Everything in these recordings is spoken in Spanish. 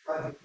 Hola,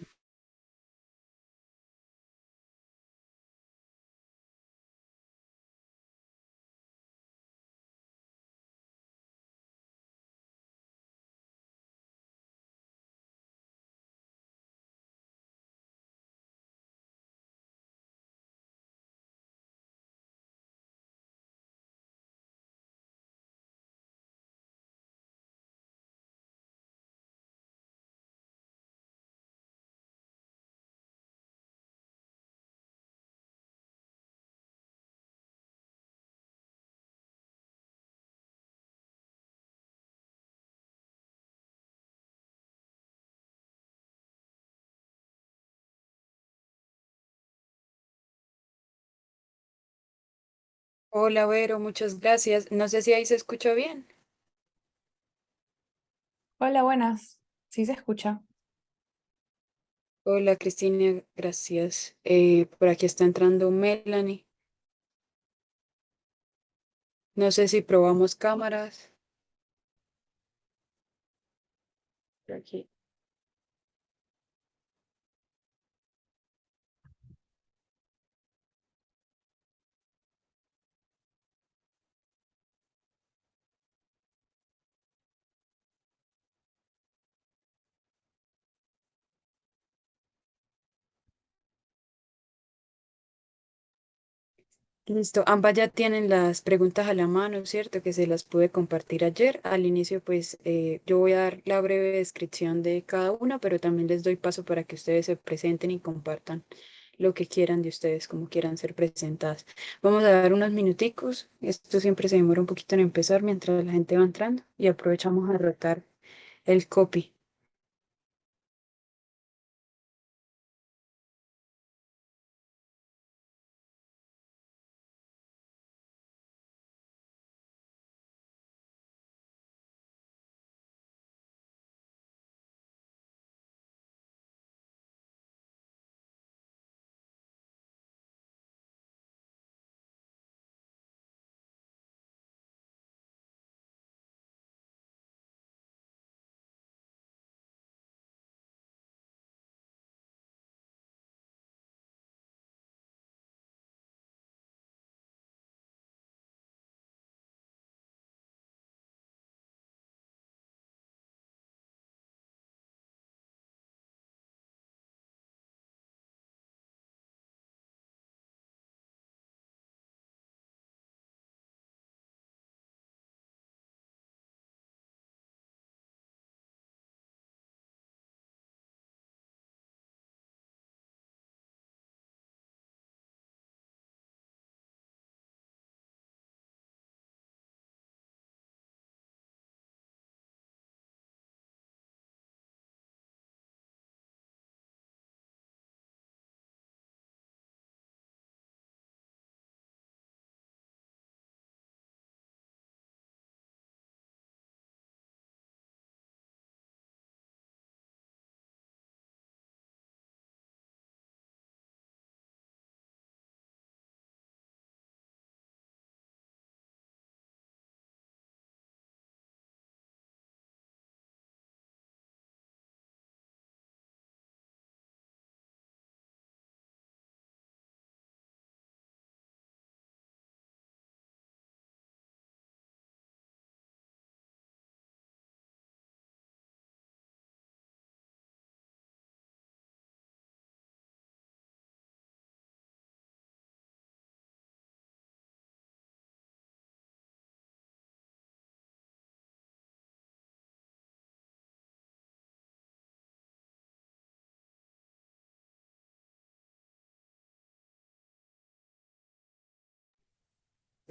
Vero, muchas gracias. No sé si ahí se escucha bien. Hola, buenas. Sí se escucha. Hola, Cristina, gracias. Por aquí está entrando Melanie. No sé si probamos cámaras. Por aquí. Listo, ambas ya tienen las preguntas a la mano, ¿cierto? Que se las pude compartir ayer. Al inicio, pues yo voy a dar la breve descripción de cada una, pero también les doy paso para que ustedes se presenten y compartan lo que quieran de ustedes, como quieran ser presentadas. Vamos a dar unos minuticos. Esto siempre se demora un poquito en empezar mientras la gente va entrando y aprovechamos a rotar el copy.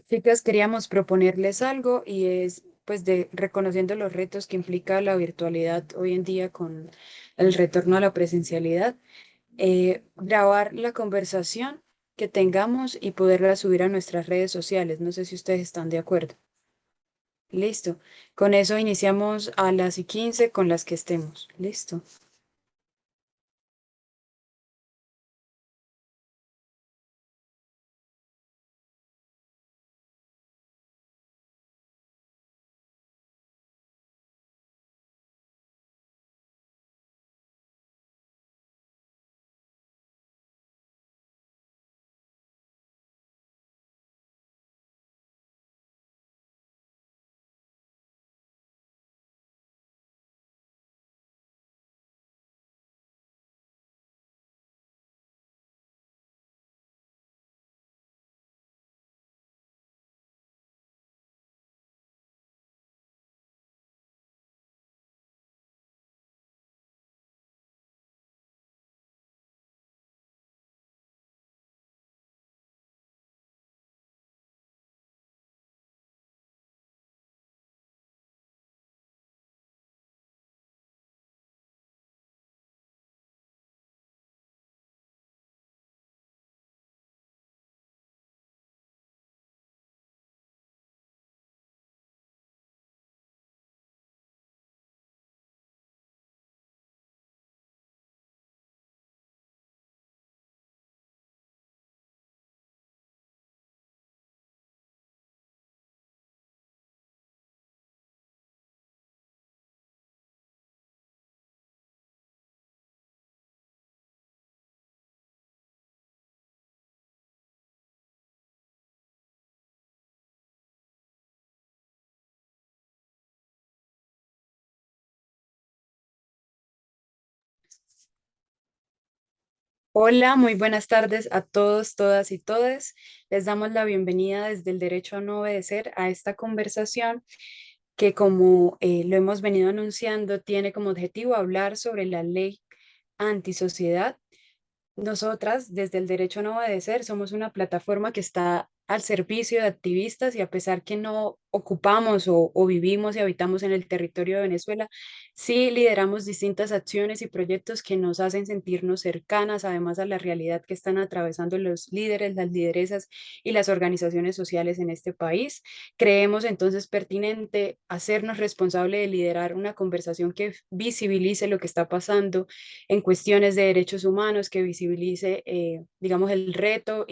Chicas, queríamos proponerles algo y es pues de reconociendo los retos que implica la virtualidad hoy en día con el retorno a la presencialidad, grabar la conversación que tengamos y poderla subir a nuestras redes sociales. No sé si ustedes están de acuerdo. Listo. Con eso iniciamos a las y 15 con las que estemos. Listo. Hola, muy buenas tardes a todos, todas y todes. Les damos la bienvenida desde el Derecho a no obedecer a esta conversación que, como lo hemos venido anunciando, tiene como objetivo hablar sobre la ley antisociedad. Nosotras, desde el Derecho a no obedecer, somos una plataforma que está al servicio de activistas y a pesar que no ocupamos o vivimos y habitamos en el territorio de Venezuela, sí lideramos distintas acciones y proyectos que nos hacen sentirnos cercanas, además a la realidad que están atravesando los líderes, las lideresas y las organizaciones sociales en este país. Creemos entonces pertinente hacernos responsable de liderar una conversación que visibilice lo que está pasando en cuestiones de derechos humanos, que visibilice, digamos, el reto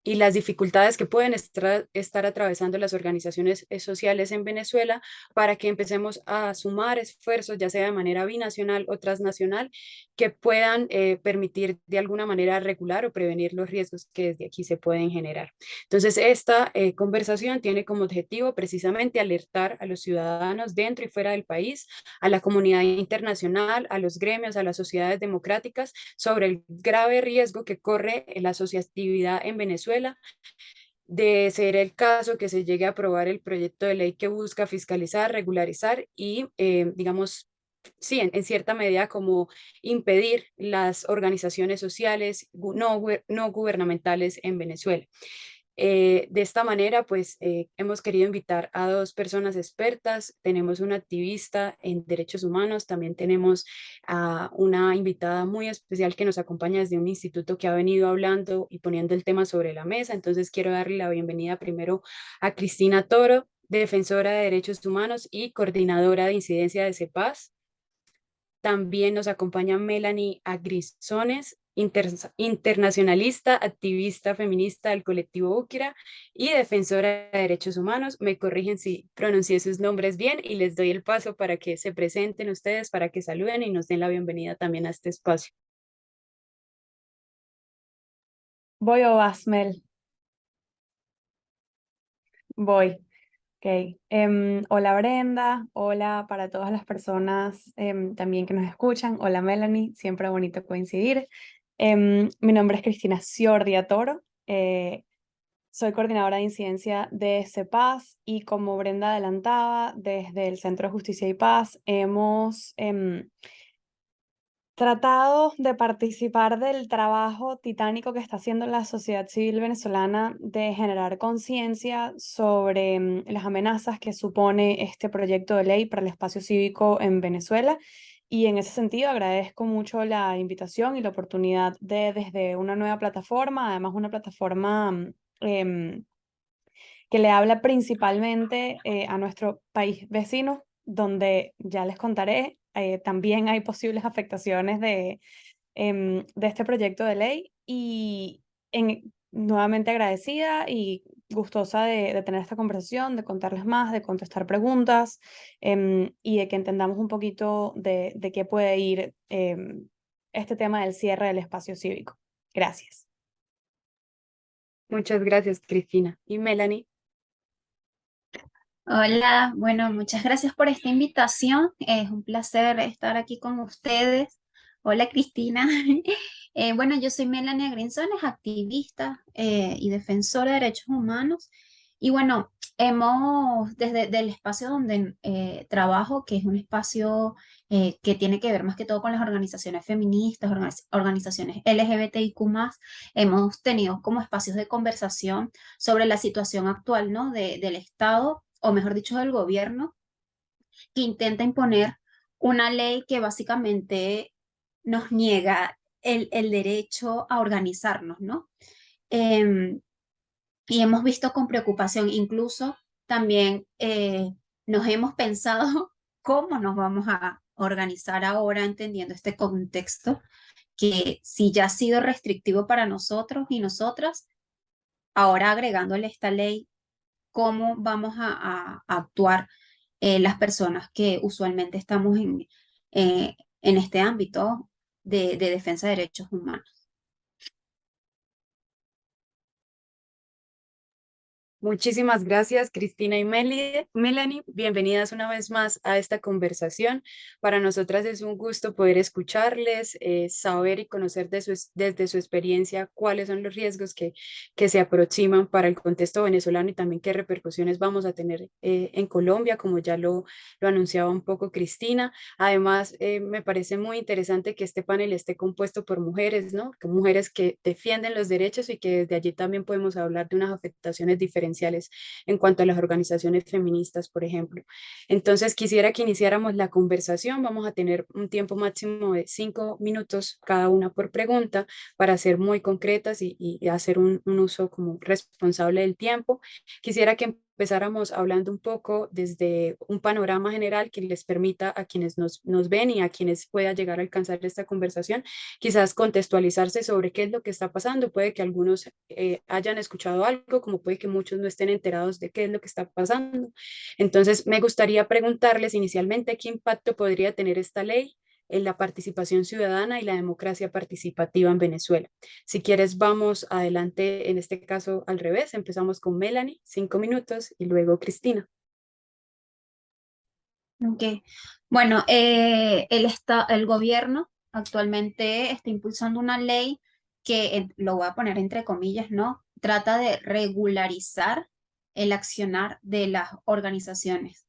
y las dificultades que pueden estar atravesando las organizaciones sociales en Venezuela para que empecemos a sumar esfuerzos, ya sea de manera binacional o transnacional, que puedan permitir de alguna manera regular o prevenir los riesgos que desde aquí se pueden generar. Entonces, esta conversación tiene como objetivo precisamente alertar a los ciudadanos dentro y fuera del país, a la comunidad internacional, a los gremios, a las sociedades democráticas, sobre el grave riesgo que corre la asociatividad en Venezuela, de ser el caso que se llegue a aprobar el proyecto de ley que busca fiscalizar, regularizar y, digamos, sí, en cierta medida como impedir las organizaciones sociales no gubernamentales en Venezuela. De esta manera, pues hemos querido invitar a dos personas expertas. Tenemos una activista en derechos humanos, también tenemos a una invitada muy especial que nos acompaña desde un instituto que ha venido hablando y poniendo el tema sobre la mesa. Entonces quiero darle la bienvenida primero a Cristina Toro, defensora de derechos humanos y coordinadora de incidencia de CEPAS. También nos acompaña Melanie Agrizones, internacionalista, activista feminista del colectivo Úquira y defensora de derechos humanos. Me corrigen si pronuncié sus nombres bien y les doy el paso para que se presenten ustedes, para que saluden y nos den la bienvenida también a este espacio. ¿Voy o vas, Mel? Voy. Ok. Hola Brenda, hola para todas las personas también que nos escuchan. Hola Melanie, siempre bonito coincidir. Mi nombre es Cristina Ciordia Toro. Soy coordinadora de incidencia de CEPAS y como Brenda adelantaba, desde el Centro de Justicia y Paz hemos tratado de participar del trabajo titánico que está haciendo la sociedad civil venezolana de generar conciencia sobre las amenazas que supone este proyecto de ley para el espacio cívico en Venezuela. Y en ese sentido agradezco mucho la invitación y la oportunidad de desde una nueva plataforma, además una plataforma em, que le habla principalmente a nuestro país vecino, donde ya les contaré, también hay posibles afectaciones de este proyecto de ley y nuevamente agradecida y gustosa de tener esta conversación, de contarles más, de contestar preguntas y de que entendamos un poquito de qué puede ir este tema del cierre del espacio cívico. Gracias. Muchas gracias, Cristina. Y Melanie. Hola, bueno, muchas gracias por esta invitación. Es un placer estar aquí con ustedes. Hola, Cristina. Bueno, yo soy Melania Grinzones, activista y defensora de derechos humanos. Y bueno, desde el espacio donde trabajo, que es un espacio que tiene que ver más que todo con las organizaciones feministas, organizaciones LGBTIQ+, hemos tenido como espacios de conversación sobre la situación actual, ¿no? Del Estado o mejor dicho, del gobierno, que intenta imponer una ley que básicamente nos niega el derecho a organizarnos, ¿no? Em, y hemos visto con preocupación, incluso también nos hemos pensado cómo nos vamos a organizar ahora entendiendo este contexto que si ya ha sido restrictivo para nosotros y nosotras, ahora agregándole esta ley, cómo vamos a actuar las personas que usualmente estamos en este ámbito de defensa de derechos humanos. Muchísimas gracias, Cristina y Melanie. Bienvenidas una vez más a esta conversación. Para nosotras es un gusto poder escucharles, saber y conocer desde su experiencia cuáles son los riesgos que se aproximan para el contexto venezolano y también qué repercusiones vamos a tener en Colombia, como ya lo anunciaba un poco Cristina. Además, me parece muy interesante que este panel esté compuesto por mujeres, ¿no? Que mujeres que defienden los derechos y que desde allí también podemos hablar de unas afectaciones diferenciales en cuanto a las organizaciones feministas, por ejemplo. Entonces, quisiera que iniciáramos la conversación. Vamos a tener un tiempo máximo de 5 minutos cada una por pregunta para ser muy concretas y hacer un uso como responsable del tiempo. Quisiera que empezáramos hablando un poco desde un panorama general que les permita a quienes nos ven y a quienes pueda llegar a alcanzar esta conversación, quizás contextualizarse sobre qué es lo que está pasando. Puede que algunos hayan escuchado algo, como puede que muchos no estén enterados de qué es lo que está pasando. Entonces, me gustaría preguntarles inicialmente qué impacto podría tener esta ley en la participación ciudadana y la democracia participativa en Venezuela. Si quieres, vamos adelante, en este caso al revés. Empezamos con Melanie, 5 minutos, y luego Cristina. Ok. Bueno, el gobierno actualmente está impulsando una ley que, lo voy a poner entre comillas, ¿no? Trata de regularizar el accionar de las organizaciones.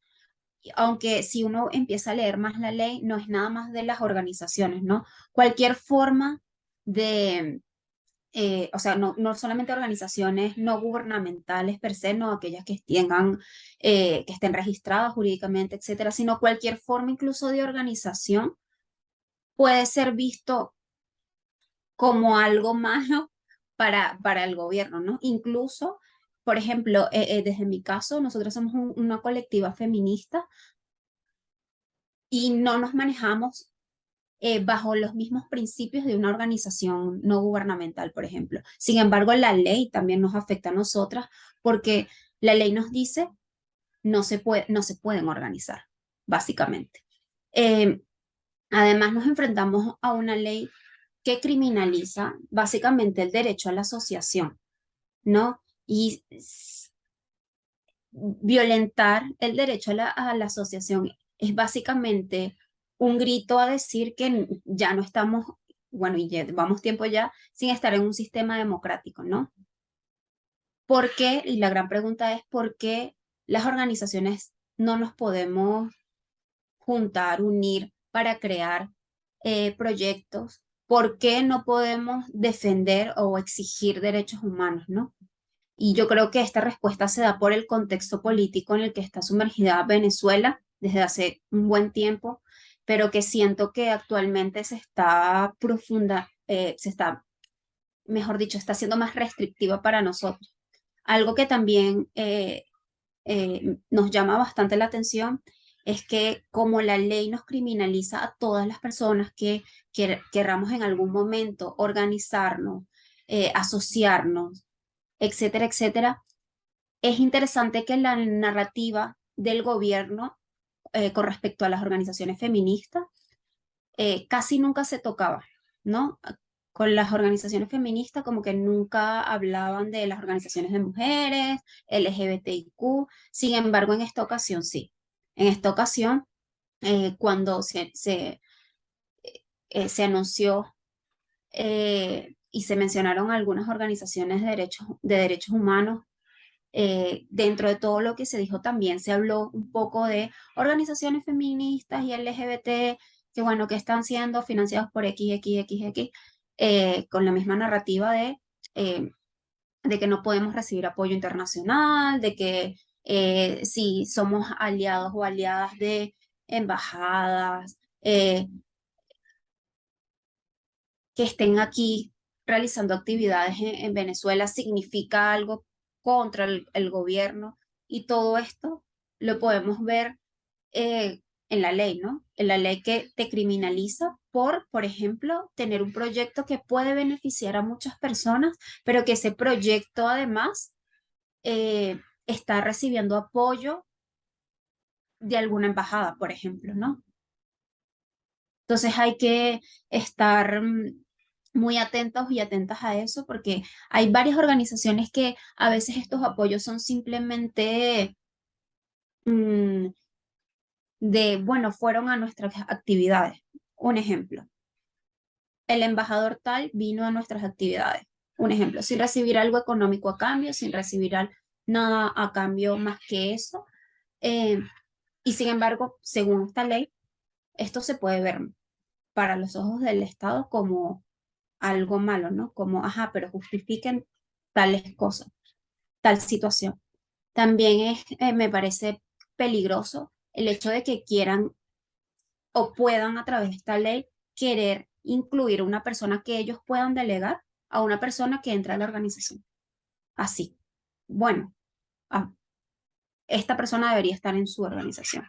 Aunque si uno empieza a leer más la ley, no es nada más de las organizaciones, ¿no? Cualquier forma de, o sea, no solamente organizaciones no gubernamentales per se, no aquellas que tengan, que estén registradas jurídicamente, etcétera, sino cualquier forma incluso de organización puede ser visto como algo malo para el gobierno, ¿no? Incluso, por ejemplo, desde mi caso, nosotros somos una colectiva feminista y no nos manejamos bajo los mismos principios de una organización no gubernamental, por ejemplo. Sin embargo, la ley también nos afecta a nosotras porque la ley nos dice no se pueden organizar, básicamente. Eh, Además, nos enfrentamos a una ley que criminaliza básicamente el derecho a la asociación, ¿no? Y violentar el derecho a la asociación es básicamente un grito a decir que ya no estamos, bueno, y llevamos tiempo ya sin estar en un sistema democrático, ¿no? ¿Por qué? Y la gran pregunta es, ¿por qué las organizaciones no nos podemos juntar, unir para crear proyectos? ¿Por qué no podemos defender o exigir derechos humanos, ¿no? Y yo creo que esta respuesta se da por el contexto político en el que está sumergida Venezuela desde hace un buen tiempo, pero que siento que actualmente se está, mejor dicho, está siendo más restrictiva para nosotros. Algo que también nos llama bastante la atención es que como la ley nos criminaliza a todas las personas que querramos en algún momento organizarnos, asociarnos, etcétera, etcétera, es interesante que la narrativa del gobierno con respecto a las organizaciones feministas casi nunca se tocaba, ¿no? Con las organizaciones feministas como que nunca hablaban de las organizaciones de mujeres, LGBTIQ, sin embargo en esta ocasión sí. En esta ocasión, cuando se anunció y se mencionaron algunas organizaciones de derechos humanos, dentro de todo lo que se dijo también se habló un poco de organizaciones feministas y LGBT que bueno, que están siendo financiados por X, con la misma narrativa de que no podemos recibir apoyo internacional, de que si somos aliados o aliadas de embajadas que estén aquí realizando actividades en Venezuela significa algo contra el gobierno y todo esto lo podemos ver en la ley, ¿no? En la ley que te criminaliza por ejemplo, tener un proyecto que puede beneficiar a muchas personas, pero que ese proyecto además está recibiendo apoyo de alguna embajada, por ejemplo, ¿no? Entonces hay que estar muy atentos y atentas a eso, porque hay varias organizaciones que a veces estos apoyos son simplemente mm, bueno, fueron a nuestras actividades. Un ejemplo, el embajador tal vino a nuestras actividades. Un ejemplo, sin recibir algo económico a cambio, sin recibir nada a cambio más que eso. Eh, y sin embargo, según esta ley, esto se puede ver para los ojos del Estado como algo malo, ¿no? Como, ajá, pero justifiquen tales cosas, tal situación. También me parece peligroso el hecho de que quieran o puedan a través de esta ley querer incluir una persona que ellos puedan delegar a una persona que entra a la organización. Así. Bueno, ah, esta persona debería estar en su organización.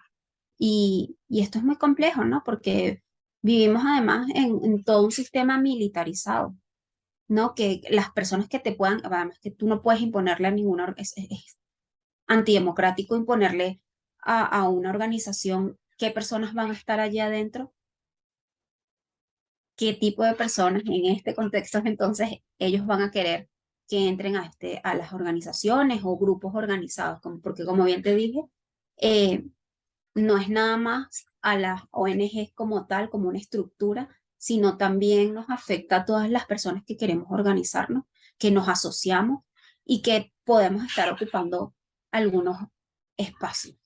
Y esto es muy complejo, ¿no? Porque vivimos además en todo un sistema militarizado, ¿no? Que las personas que te puedan, además que tú no puedes imponerle a ninguna, es antidemocrático imponerle a una organización qué personas van a estar allí adentro, qué tipo de personas en este contexto entonces ellos van a querer que entren a las organizaciones o grupos organizados, porque como bien te dije, eh, no es nada más a las ONGs como tal, como una estructura, sino también nos afecta a todas las personas que queremos organizarnos, que nos asociamos y que podemos estar ocupando algunos espacios.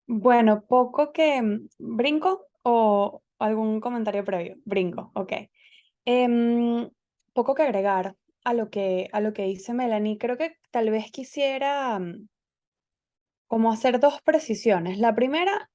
Bueno, poco que brinco o algún comentario previo. Brinco, ok. Em, Poco que agregar a lo que dice Melanie. Creo que tal vez quisiera como hacer dos precisiones. La primera,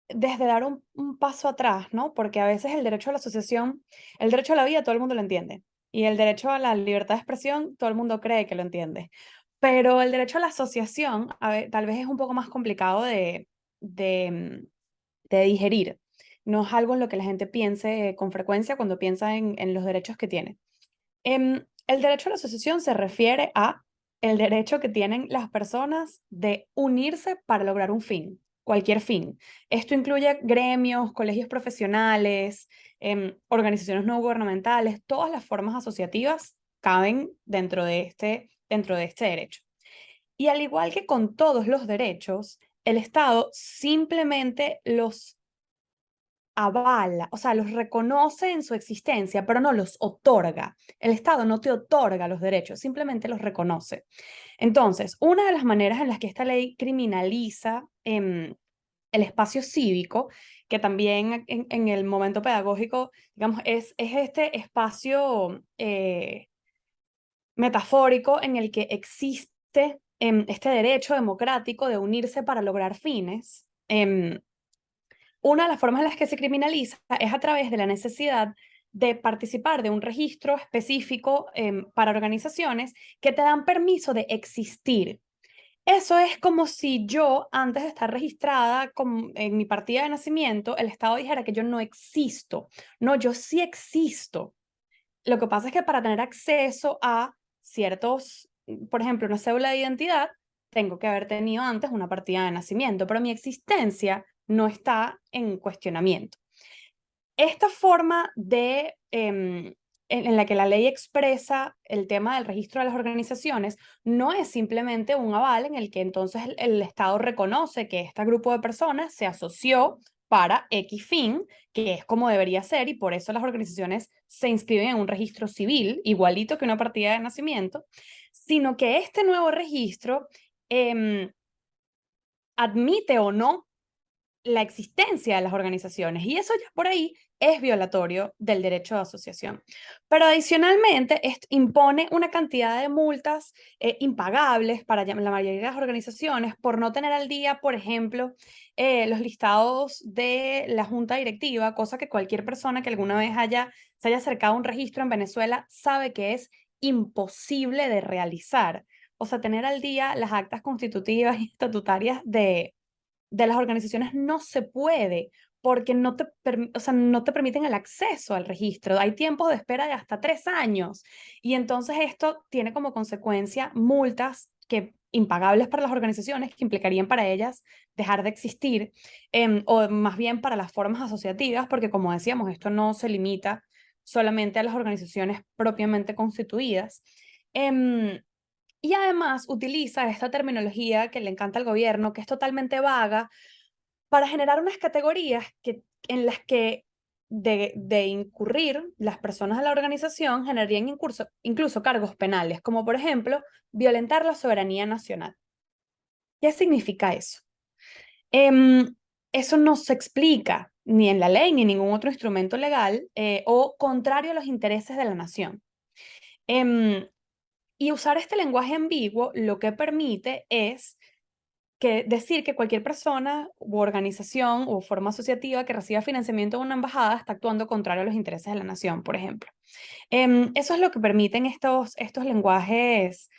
desde dar un paso atrás, ¿no? Porque a veces el derecho a la asociación, el derecho a la vida, todo el mundo lo entiende. Y el derecho a la libertad de expresión, todo el mundo cree que lo entiende. Pero el derecho a la asociación, tal vez es un poco más complicado de, de digerir. No es algo en lo que la gente piense con frecuencia cuando piensa en los derechos que tiene. El derecho a la asociación se refiere a el derecho que tienen las personas de unirse para lograr un fin, cualquier fin. Esto incluye gremios, colegios profesionales, organizaciones no gubernamentales, todas las formas asociativas caben dentro de este derecho. Y al igual que con todos los derechos, el Estado simplemente los avala, o sea, los reconoce en su existencia, pero no los otorga. El Estado no te otorga los derechos, simplemente los reconoce. Entonces, una de las maneras en las que esta ley criminaliza el espacio cívico, que también en el momento pedagógico, digamos, es este espacio metafórico en el que existe este derecho democrático de unirse para lograr fines. Una de las formas en las que se criminaliza es a través de la necesidad de participar de un registro específico para organizaciones que te dan permiso de existir. Eso es como si yo, antes de estar registrada en mi partida de nacimiento, el Estado dijera que yo no existo. No, yo sí existo. Lo que pasa es que para tener acceso a ciertos, por ejemplo, una cédula de identidad, tengo que haber tenido antes una partida de nacimiento, pero mi existencia no está en cuestionamiento. Esta forma en la que la ley expresa el tema del registro de las organizaciones no es simplemente un aval en el que entonces el Estado reconoce que este grupo de personas se asoció para X fin, que es como debería ser, y por eso las organizaciones se inscriben en un registro civil, igualito que una partida de nacimiento, sino que este nuevo registro admite o no la existencia de las organizaciones y eso ya por ahí es violatorio del derecho de asociación. Pero adicionalmente impone una cantidad de multas impagables para la mayoría de las organizaciones por no tener al día, por ejemplo, los listados de la junta directiva, cosa que cualquier persona que alguna vez se haya acercado a un registro en Venezuela sabe que es imposible de realizar. O sea, tener al día las actas constitutivas y estatutarias de las organizaciones no se puede porque o sea, no te permiten el acceso al registro. Hay tiempos de espera de hasta 3 años y entonces esto tiene como consecuencia multas que impagables para las organizaciones, que implicarían para ellas dejar de existir, o más bien para las formas asociativas, porque como decíamos, esto no se limita solamente a las organizaciones propiamente constituidas. Y además utiliza esta terminología que le encanta al gobierno, que es totalmente vaga, para generar unas categorías en las que de incurrir las personas de la organización generarían incluso cargos penales, como por ejemplo violentar la soberanía nacional. ¿Qué significa eso? Eso no se explica ni en la ley ni en ningún otro instrumento legal, o contrario a los intereses de la nación. Y usar este lenguaje ambiguo lo que permite es decir que cualquier persona u organización o forma asociativa que reciba financiamiento de una embajada está actuando contrario a los intereses de la nación, por ejemplo. Eso es lo que permiten estos lenguajes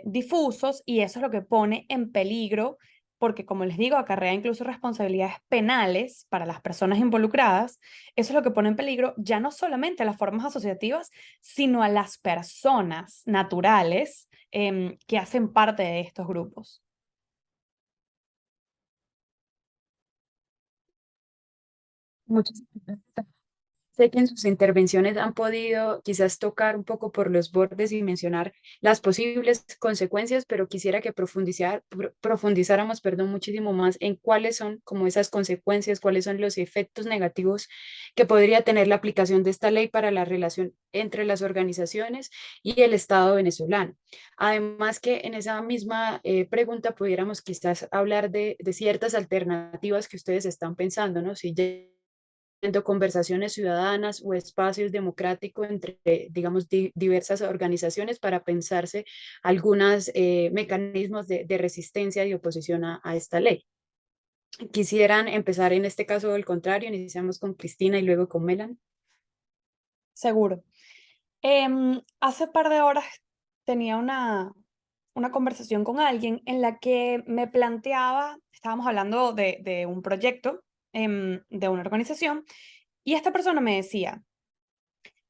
difusos, y eso es lo que pone en peligro, porque como les digo, acarrea incluso responsabilidades penales para las personas involucradas. Eso es lo que pone en peligro ya no solamente a las formas asociativas, sino a las personas naturales que hacen parte de estos grupos. Muchas gracias. Sé que en sus intervenciones han podido quizás tocar un poco por los bordes y mencionar las posibles consecuencias, pero quisiera que profundizáramos, perdón, muchísimo más en cuáles son como esas consecuencias, cuáles son los efectos negativos que podría tener la aplicación de esta ley para la relación entre las organizaciones y el Estado venezolano. Además que en esa misma pregunta pudiéramos quizás hablar de ciertas alternativas que ustedes están pensando, ¿no? Si ya conversaciones ciudadanas o espacios democráticos entre, digamos, diversas organizaciones para pensarse algunos mecanismos de resistencia y oposición a esta ley. Quisieran empezar en este caso al contrario, iniciamos con Cristina y luego con Melan. Seguro. Hace par de horas tenía una conversación con alguien en la que me planteaba, estábamos hablando de un proyecto de una organización, y esta persona me decía,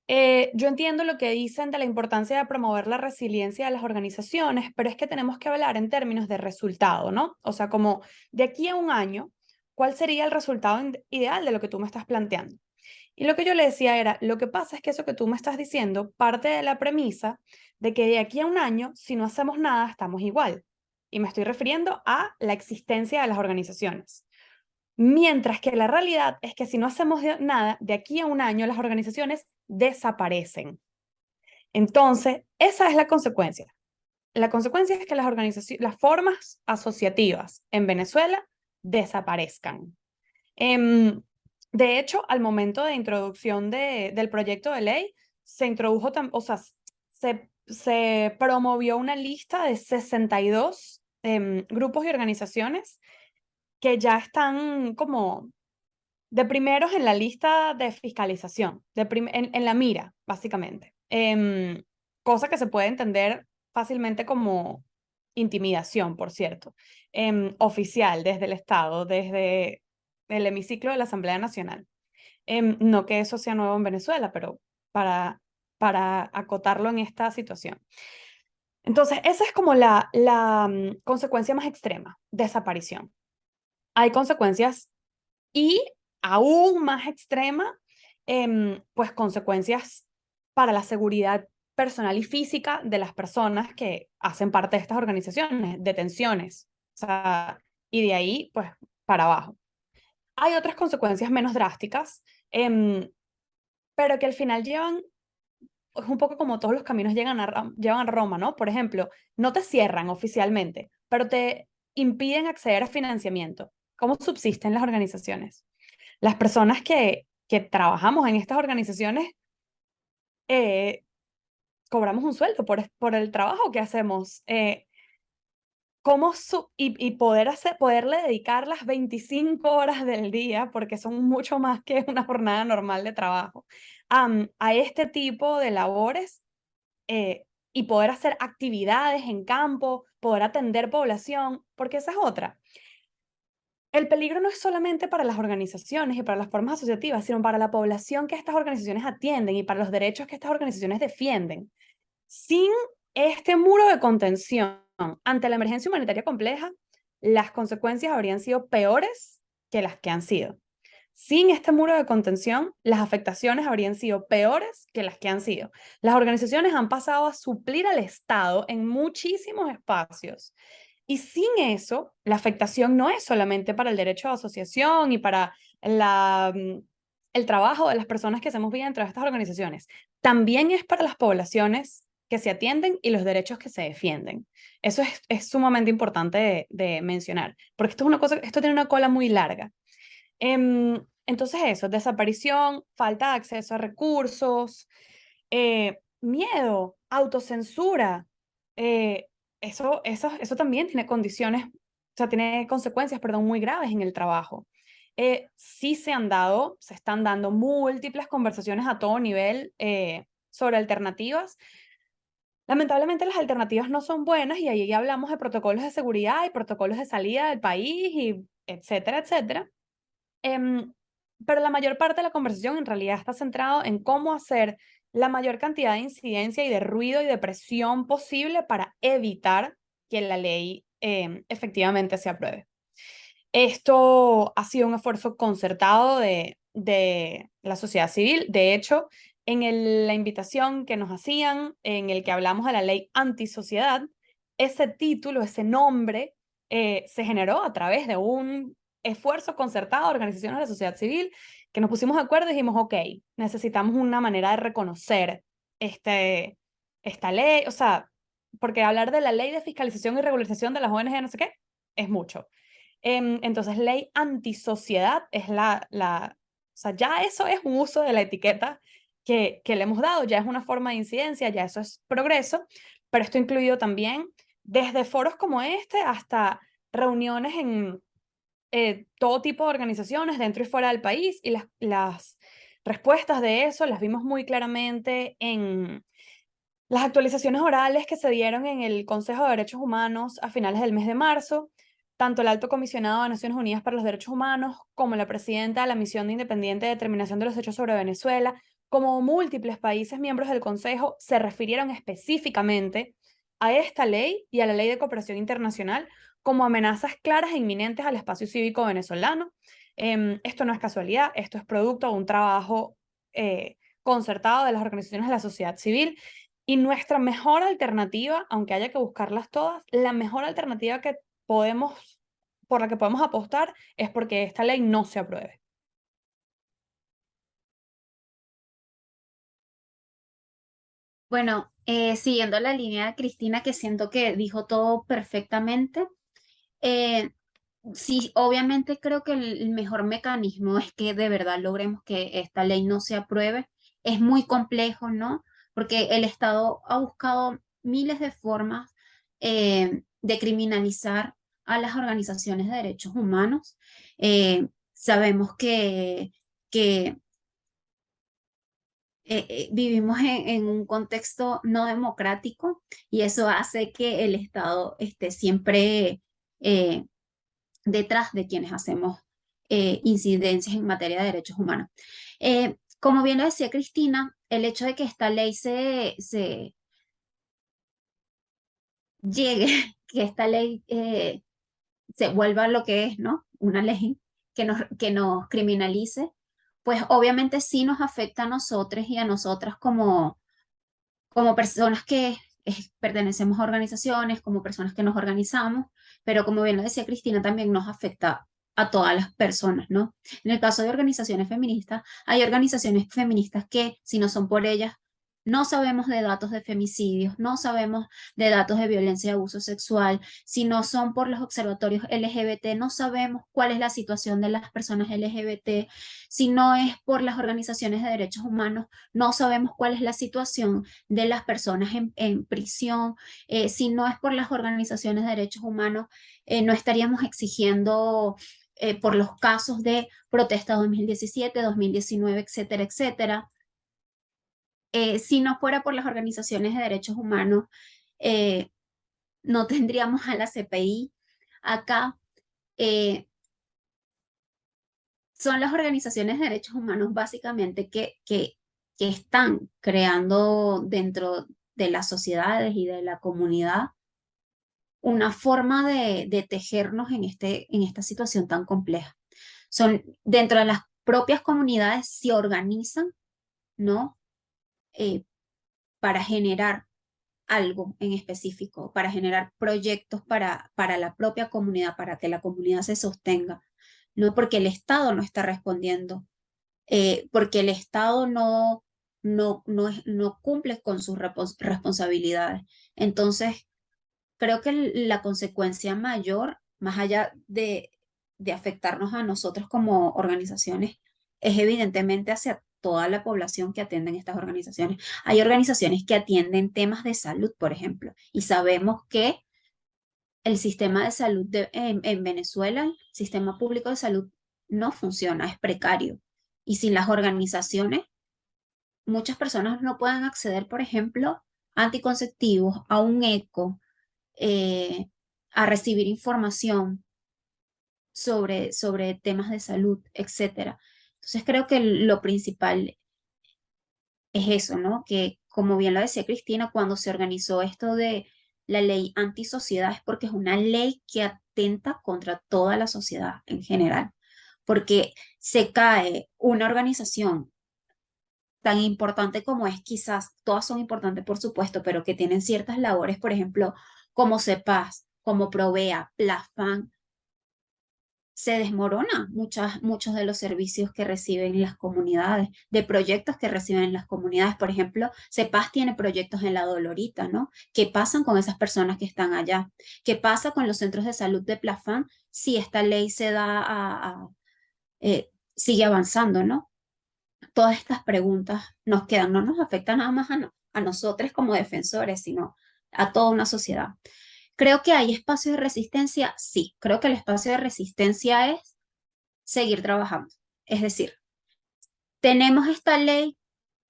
yo entiendo lo que dicen de la importancia de promover la resiliencia de las organizaciones, pero es que tenemos que hablar en términos de resultado, ¿no? O sea, como de aquí a un año, ¿cuál sería el resultado ideal de lo que tú me estás planteando? Y lo que yo le decía era, lo que pasa es que eso que tú me estás diciendo parte de la premisa de que de aquí a un año, si no hacemos nada, estamos igual. Y me estoy refiriendo a la existencia de las organizaciones. Mientras que la realidad es que si no hacemos nada, de aquí a un año las organizaciones desaparecen. Entonces, esa es la consecuencia. La consecuencia es que las formas asociativas en Venezuela desaparezcan. Em, de hecho, al momento de introducción del proyecto de ley, se introdujo, o sea, se promovió una lista de 62 grupos y organizaciones que ya están como de primeros en la lista de fiscalización, en la mira, básicamente. Cosa que se puede entender fácilmente como intimidación, por cierto, oficial desde el Estado, desde el hemiciclo de la Asamblea Nacional. No que eso sea nuevo en Venezuela, pero para acotarlo en esta situación. Entonces, esa es como la consecuencia más extrema, desaparición. Hay consecuencias y aún más extrema, pues consecuencias para la seguridad personal y física de las personas que hacen parte de estas organizaciones, detenciones, o sea, y de ahí, pues, para abajo. Hay otras consecuencias menos drásticas, pero que al final es un poco como todos los caminos llevan a Roma, ¿no? Por ejemplo, no te cierran oficialmente, pero te impiden acceder a financiamiento. ¿Cómo subsisten las organizaciones? Las personas que trabajamos en estas organizaciones eh, cobramos un sueldo por el trabajo que hacemos. Y poderle dedicar las 25 horas del día, porque son mucho más que una jornada normal de trabajo, a este tipo de labores, y poder hacer actividades en campo, poder atender población, porque esa es otra. El peligro no es solamente para las organizaciones y para las formas asociativas, sino para la población que estas organizaciones atienden y para los derechos que estas organizaciones defienden. Sin este muro de contención, ante la emergencia humanitaria compleja, las consecuencias habrían sido peores que las que han sido. Sin este muro de contención, las afectaciones habrían sido peores que las que han sido. Las organizaciones han pasado a suplir al Estado en muchísimos espacios. Y sin eso, la afectación no es solamente para el derecho de asociación y para el trabajo de las personas que hacemos vida dentro de estas organizaciones. También es para las poblaciones que se atienden y los derechos que se defienden. Eso es sumamente importante de mencionar, porque esto es una cosa, esto tiene una cola muy larga. Entonces eso, desaparición, falta de acceso a recursos, miedo, autocensura, eso también tiene condiciones, o sea, tiene consecuencias, perdón, muy graves en el trabajo. Sí se están dando múltiples conversaciones a todo nivel sobre alternativas. Lamentablemente las alternativas no son buenas y ahí ya hablamos de protocolos de seguridad y protocolos de salida del país y etcétera, etcétera. Em, pero la mayor parte de la conversación en realidad está centrado en cómo hacer la mayor cantidad de incidencia y de ruido y de presión posible para evitar que la ley efectivamente se apruebe. Esto ha sido un esfuerzo concertado de la sociedad civil. De hecho, la invitación que nos hacían, en el que hablamos de la ley antisociedad, ese título, ese nombre, se generó a través de un esfuerzo concertado de organizaciones de la sociedad civil que nos pusimos de acuerdo y dijimos, ok, necesitamos una manera de reconocer esta ley, o sea, porque hablar de la ley de fiscalización y regularización de las ONG, no sé qué, es mucho. Entonces, ley antisociedad es o sea, ya eso es un uso de la etiqueta que le hemos dado, ya es una forma de incidencia, ya eso es progreso, pero esto ha incluido también desde foros como este hasta reuniones en todo tipo de organizaciones dentro y fuera del país, y las respuestas de eso las vimos muy claramente en las actualizaciones orales que se dieron en el Consejo de Derechos Humanos a finales del mes de marzo. Tanto el Alto Comisionado de Naciones Unidas para los Derechos Humanos como la presidenta de la Misión de Independiente Determinación de los Hechos sobre Venezuela, como múltiples países miembros del Consejo, se refirieron específicamente a esta ley y a la Ley de Cooperación Internacional como amenazas claras e inminentes al espacio cívico venezolano. Esto no es casualidad, esto es producto de un trabajo concertado de las organizaciones de la sociedad civil. Y nuestra mejor alternativa, aunque haya que buscarlas todas, la mejor alternativa por la que podemos apostar es porque esta ley no se apruebe. Bueno, siguiendo la línea de Cristina, que siento que dijo todo perfectamente, eh, sí, obviamente creo que el mejor mecanismo es que de verdad logremos que esta ley no se apruebe. Es muy complejo, ¿no? Porque el Estado ha buscado miles de formas de criminalizar a las organizaciones de derechos humanos. Sabemos que vivimos en un contexto no democrático y eso hace que el Estado esté siempre eh, detrás de quienes hacemos incidencias en materia de derechos humanos. Como bien lo decía Cristina, el hecho de que esta ley se llegue, que esta ley se vuelva lo que es, ¿no? Una ley que nos criminalice, pues obviamente sí nos afecta a nosotros y a nosotras como personas que pertenecemos a organizaciones, como personas que nos organizamos, pero como bien lo decía Cristina, también nos afecta a todas las personas, ¿no? En el caso de organizaciones feministas, hay organizaciones feministas que, si no son por ellas, no sabemos de datos de femicidios, no sabemos de datos de violencia y abuso sexual, si no son por los observatorios LGBT, no sabemos cuál es la situación de las personas LGBT, si no es por las organizaciones de derechos humanos, no sabemos cuál es la situación de las personas en prisión, si no es por las organizaciones de derechos humanos, no estaríamos exigiendo por los casos de protesta 2017, 2019, etcétera, etcétera. Si no fuera por las organizaciones de derechos humanos, eh, no tendríamos a la CPI acá. Son las organizaciones de derechos humanos básicamente que están creando dentro de las sociedades y de la comunidad una forma de tejernos en esta situación tan compleja. Son dentro de las propias comunidades se organizan, ¿no? Eh, para generar algo en específico, para generar proyectos para la propia comunidad, para que la comunidad se sostenga, ¿no? Porque el Estado no está respondiendo, porque el Estado no cumple con sus responsabilidades. Entonces, creo que la consecuencia mayor, más allá de afectarnos a nosotros como organizaciones, es evidentemente hacia toda la población que atienden estas organizaciones. Hay organizaciones que atienden temas de salud, por ejemplo, y sabemos que el sistema de salud en Venezuela, el sistema público de salud, no funciona, es precario. Y sin las organizaciones, muchas personas no pueden acceder, por ejemplo, a anticonceptivos, a un eco, eh, a recibir información sobre temas de salud, etcétera. Entonces creo que lo principal es eso, ¿no? Que como bien lo decía Cristina, cuando se organizó esto de la ley antisociedad es porque es una ley que atenta contra toda la sociedad en general, porque se cae una organización tan importante como es, quizás todas son importantes por supuesto, pero que tienen ciertas labores, por ejemplo, como CEPAS, como Provea, Plafan, se desmorona muchos de los servicios que reciben las comunidades, de proyectos que reciben las comunidades. Por ejemplo, CEPAS tiene proyectos en La Dolorita, ¿no? ¿Qué pasan con esas personas que están allá? ¿Qué pasa con los centros de salud de Plafan si esta ley se da sigue avanzando, ¿no? Todas estas preguntas nos quedan, no nos afectan nada más a nosotros como defensores, sino a toda una sociedad. ¿Creo que hay espacio de resistencia? Sí, creo que el espacio de resistencia es seguir trabajando. Es decir, tenemos esta ley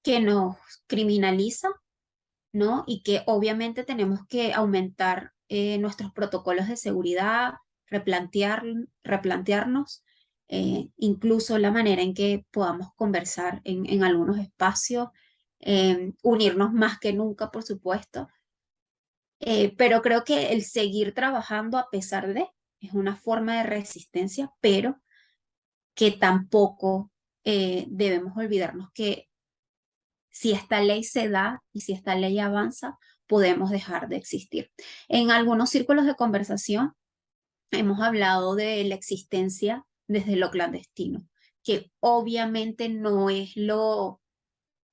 que nos criminaliza, ¿no? Y que obviamente tenemos que aumentar nuestros protocolos de seguridad, replantearnos incluso la manera en que podamos conversar en algunos espacios, unirnos más que nunca, por supuesto. Pero creo que el seguir trabajando a pesar de es una forma de resistencia, pero que tampoco debemos olvidarnos que si esta ley se da y si esta ley avanza, podemos dejar de existir. En algunos círculos de conversación hemos hablado de la existencia desde lo clandestino, que obviamente no es lo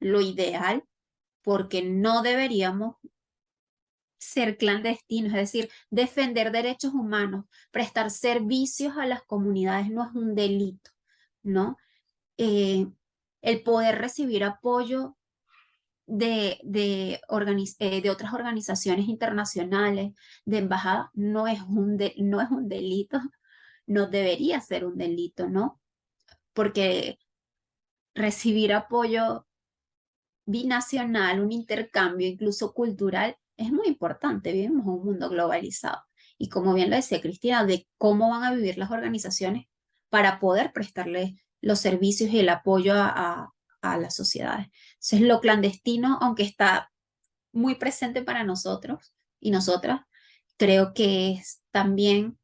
ideal, porque no deberíamos ser clandestinos, es decir, defender derechos humanos, prestar servicios a las comunidades no es un delito, ¿no? Eh, el poder recibir apoyo de otras organizaciones internacionales, de embajadas, no es un delito, no debería ser un delito, ¿no? Porque recibir apoyo binacional, un intercambio incluso cultural, es muy importante. Vivimos en un mundo globalizado. Y como bien lo decía Cristina, de cómo van a vivir las organizaciones para poder prestarles los servicios y el apoyo a las sociedades. Entonces, lo clandestino, aunque está muy presente para nosotros y nosotras, creo que es también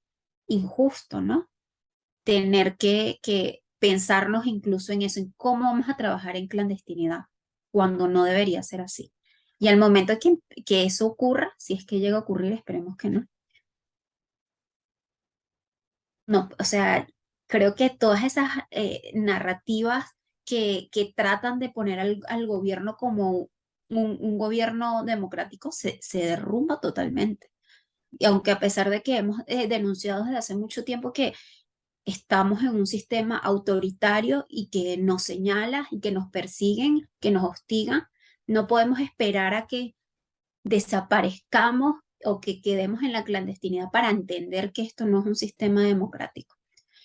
injusto, ¿no? Tener que pensarnos incluso en eso, en cómo vamos a trabajar en clandestinidad, cuando no debería ser así. Y al momento que eso ocurra, si es que llega a ocurrir, esperemos que no. No, o sea, creo que todas esas narrativas que tratan de poner al gobierno como un gobierno democrático se derrumba totalmente. Y aunque a pesar de que hemos denunciado desde hace mucho tiempo que estamos en un sistema autoritario y que nos señala y que nos persiguen, que nos hostigan, no podemos esperar a que desaparezcamos o que quedemos en la clandestinidad para entender que esto no es un sistema democrático.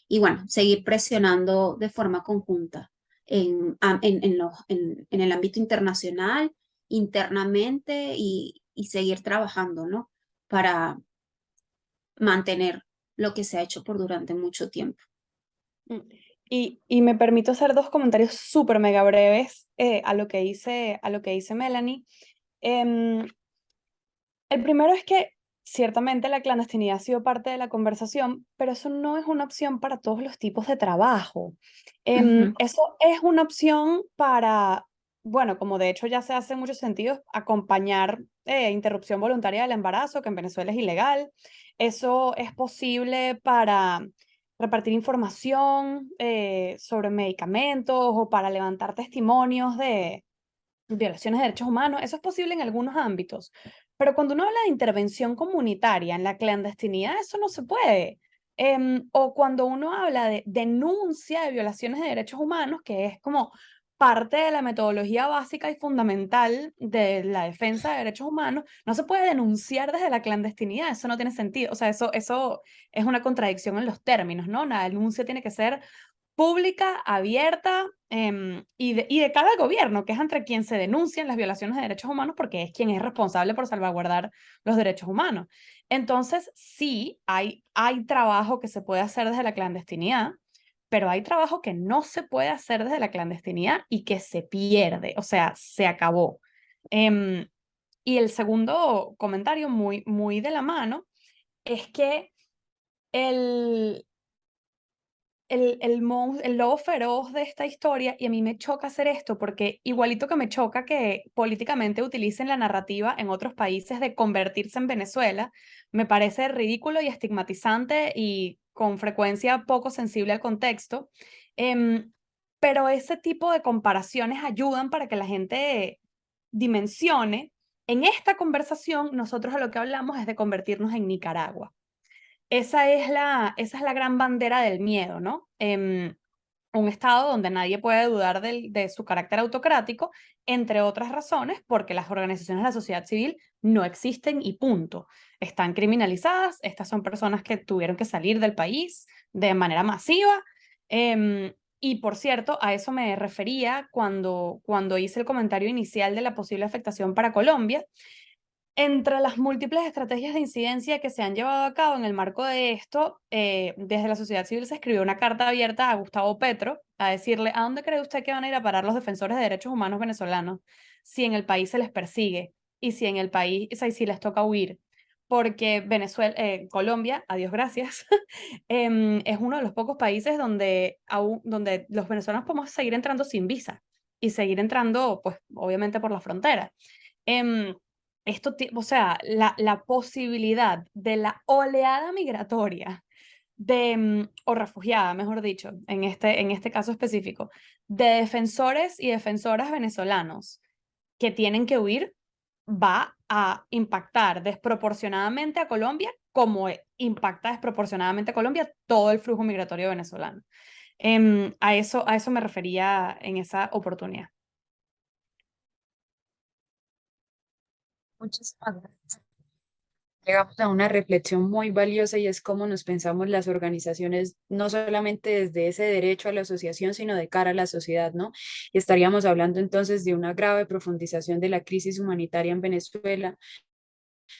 Y bueno, seguir presionando de forma conjunta en el ámbito internacional, internamente y seguir trabajando, ¿no? Para mantener lo que se ha hecho por durante mucho tiempo. Mm. Y me permito hacer dos comentarios súper mega breves a lo que dice Melanie. El primero es que ciertamente la clandestinidad ha sido parte de la conversación, pero eso no es una opción para todos los tipos de trabajo. Ujú. Eso es una opción para, bueno, como de hecho ya se hace en muchos sentidos, acompañar interrupción voluntaria del embarazo, que en Venezuela es ilegal. Eso es posible para repartir información sobre medicamentos o para levantar testimonios de violaciones de derechos humanos. Eso es posible en algunos ámbitos, pero cuando uno habla de intervención comunitaria en la clandestinidad, eso no se puede. O cuando uno habla de denuncia de violaciones de derechos humanos, que es como parte de la metodología básica y fundamental de la defensa de derechos humanos, no se puede denunciar desde la clandestinidad, eso no tiene sentido. O sea, eso es una contradicción en los términos, ¿no? La denuncia tiene que ser pública, abierta, y de cada gobierno, que es entre quien se denuncian las violaciones de derechos humanos, porque es quien es responsable por salvaguardar los derechos humanos. Entonces, sí, hay trabajo que se puede hacer desde la clandestinidad, pero hay trabajo que no se puede hacer desde la clandestinidad y que se pierde, o sea, se acabó. Em, y el segundo comentario, muy de la mano, es que el, el lobo feroz de esta historia, y a mí me choca hacer esto, porque igualito que me choca que políticamente utilicen la narrativa en otros países de convertirse en Venezuela, me parece ridículo y estigmatizante y con frecuencia poco sensible al contexto. Em, pero ese tipo de comparaciones ayudan para que la gente dimensione. En esta conversación, nosotros a lo que hablamos es de convertirnos en Nicaragua. Esa es la gran bandera del miedo, ¿no? Un estado donde nadie puede dudar de su carácter autocrático, entre otras razones, porque las organizaciones de la sociedad civil no existen y punto. Están criminalizadas, estas son personas que tuvieron que salir del país de manera masiva. Y por cierto, a eso me refería cuando hice el comentario inicial de la posible afectación para Colombia. Entre las múltiples estrategias de incidencia que se han llevado a cabo en el marco de esto, desde la sociedad civil se escribió una carta abierta a Gustavo Petro a decirle: ¿a dónde cree usted que van a ir a parar los defensores de derechos humanos venezolanos si en el país se les persigue y si en el país, o sea, y si les toca huir? Porque Venezuela, Colombia, a Dios gracias, es uno de los pocos países donde los venezolanos podemos seguir entrando sin visa y seguir entrando, pues, obviamente por la frontera. Em, o sea, la posibilidad de la oleada migratoria o refugiada, mejor dicho, en este caso específico, de defensores y defensoras venezolanos que tienen que huir, va a impactar desproporcionadamente a Colombia, como impacta desproporcionadamente a Colombia todo el flujo migratorio venezolano. A eso me refería en esa oportunidad. Muchísimas gracias. Llegamos a una reflexión muy valiosa y es cómo nos pensamos las organizaciones, no solamente desde ese derecho a la asociación, sino de cara a la sociedad, ¿no? Y estaríamos hablando entonces de una grave profundización de la crisis humanitaria en Venezuela,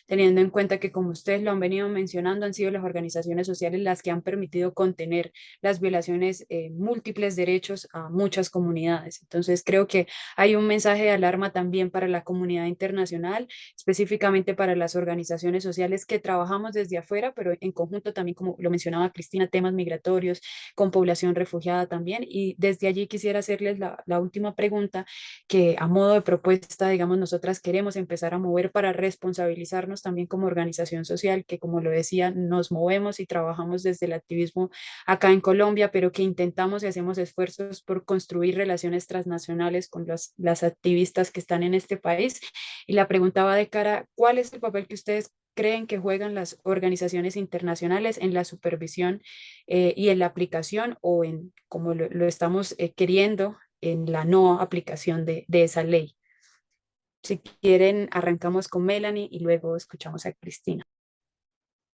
teniendo en cuenta que, como ustedes lo han venido mencionando, han sido las organizaciones sociales las que han permitido contener las violaciones múltiples derechos a muchas comunidades. Entonces, creo que hay un mensaje de alarma también para la comunidad internacional, específicamente para las organizaciones sociales que trabajamos desde afuera, pero en conjunto también, como lo mencionaba Cristina, temas migratorios, con población refugiada también. Y desde allí quisiera hacerles la última pregunta que a modo de propuesta, digamos, nosotras queremos empezar a mover para responsabilizarnos también como organización social, que como lo decía, nos movemos y trabajamos desde el activismo acá en Colombia, pero que intentamos y hacemos esfuerzos por construir relaciones transnacionales con las activistas que están en este país. Y la pregunta va de cara, ¿cuál es el papel que ustedes creen que juegan las organizaciones internacionales en la supervisión y en la aplicación o en, como lo estamos queriendo, en la no aplicación de esa ley? Si quieren, arrancamos con Melanie y luego escuchamos a Cristina.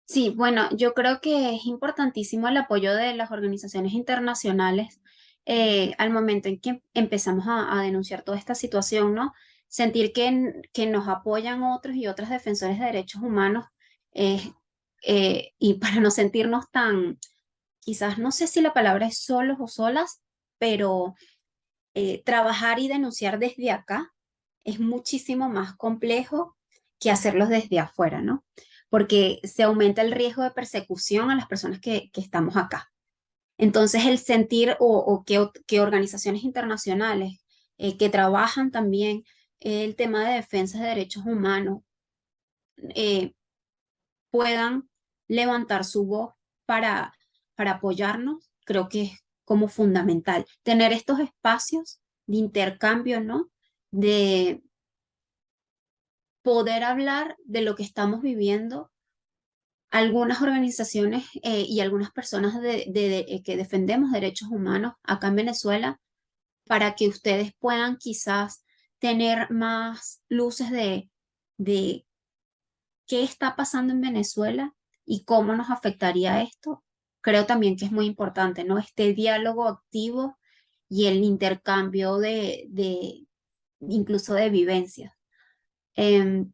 Sí, bueno, yo creo que es importantísimo el apoyo de las organizaciones internacionales al momento en que empezamos a denunciar toda esta situación, ¿no? Sentir que nos apoyan otros y otras defensores de derechos humanos eh, y para no sentirnos tan, quizás no sé si la palabra es solos o solas, pero trabajar y denunciar desde acá es muchísimo más complejo que hacerlos desde afuera, ¿no? porque se aumenta el riesgo de persecución a las personas que estamos acá. Entonces, el sentir que organizaciones internacionales que trabajan también el tema de defensa de derechos humanos eh, puedan levantar su voz para, para apoyarnos, creo que es como fundamental. Tener estos espacios de intercambio, ¿no? De poder hablar de lo que estamos viviendo algunas organizaciones y algunas personas que defendemos derechos humanos acá en Venezuela para que ustedes puedan quizás tener más luces de qué está pasando en Venezuela y cómo nos afectaría esto. Creo también que es muy importante, ¿no? Este diálogo activo y el intercambio incluso de vivencias. Em,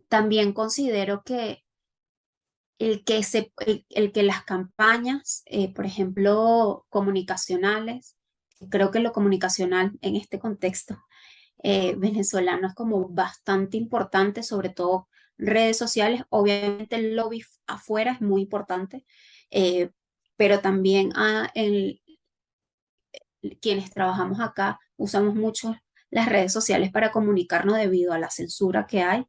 También considero que el que las campañas, por ejemplo, comunicacionales, creo que lo comunicacional en este contexto venezolano es como bastante importante, sobre todo redes sociales. Obviamente el lobby afuera es muy importante, eh, pero también quienes trabajamos acá usamos mucho las redes sociales para comunicarnos debido a la censura que hay.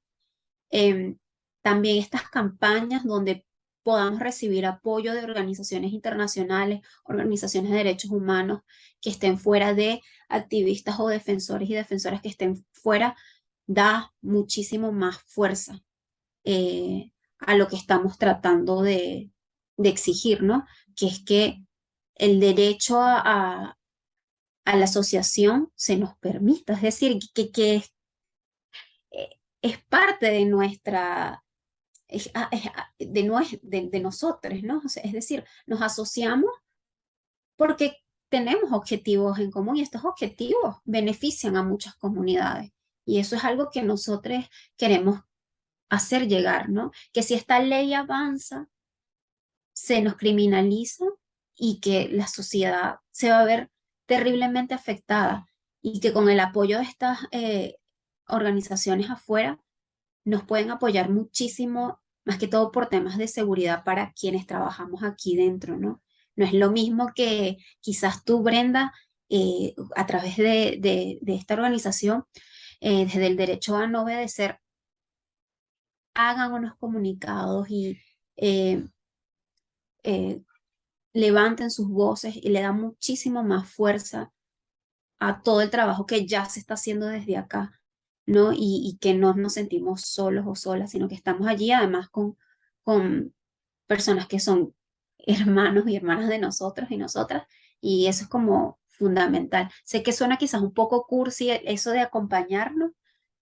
Em, También estas campañas donde podamos recibir apoyo de organizaciones internacionales, organizaciones de derechos humanos que estén fuera de activistas o defensores y defensoras que estén fuera, da muchísimo más fuerza a lo que estamos tratando de exigir, ¿no? Que es que el derecho a la asociación se nos permita, es decir, es parte de nuestra de nosotros, ¿no? O sea, es decir, nos asociamos porque tenemos objetivos en común y estos objetivos benefician a muchas comunidades. Y eso es algo que nosotros queremos hacer llegar, ¿no? Que si esta ley avanza, se nos criminaliza y que la sociedad se va a ver terriblemente afectada y que con el apoyo de estas organizaciones afuera, nos pueden apoyar muchísimo, más que todo por temas de seguridad para quienes trabajamos aquí dentro, ¿no? No es lo mismo que quizás tú, Brenda, a través de esta organización, desde el derecho a no obedecer, hagan unos comunicados y eh, eh, levanten sus voces y le dan muchísimo más fuerza a todo el trabajo que ya se está haciendo desde acá, ¿no? Y que no nos sentimos solos o solas, sino que estamos allí además con personas que son hermanos y hermanas de nosotros y nosotras, y eso es como fundamental. Sé que suena quizás un poco cursi eso de acompañarnos,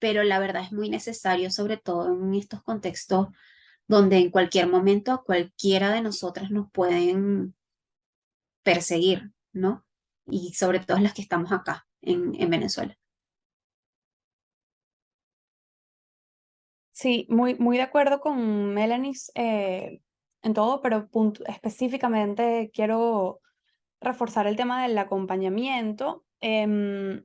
pero la verdad es muy necesario, sobre todo en estos contextos donde en cualquier momento a cualquiera de nosotras nos pueden perseguir, ¿no? Y sobre todo las que estamos acá en Venezuela. Sí, muy de acuerdo con Melanie en todo, pero específicamente quiero reforzar el tema del acompañamiento. En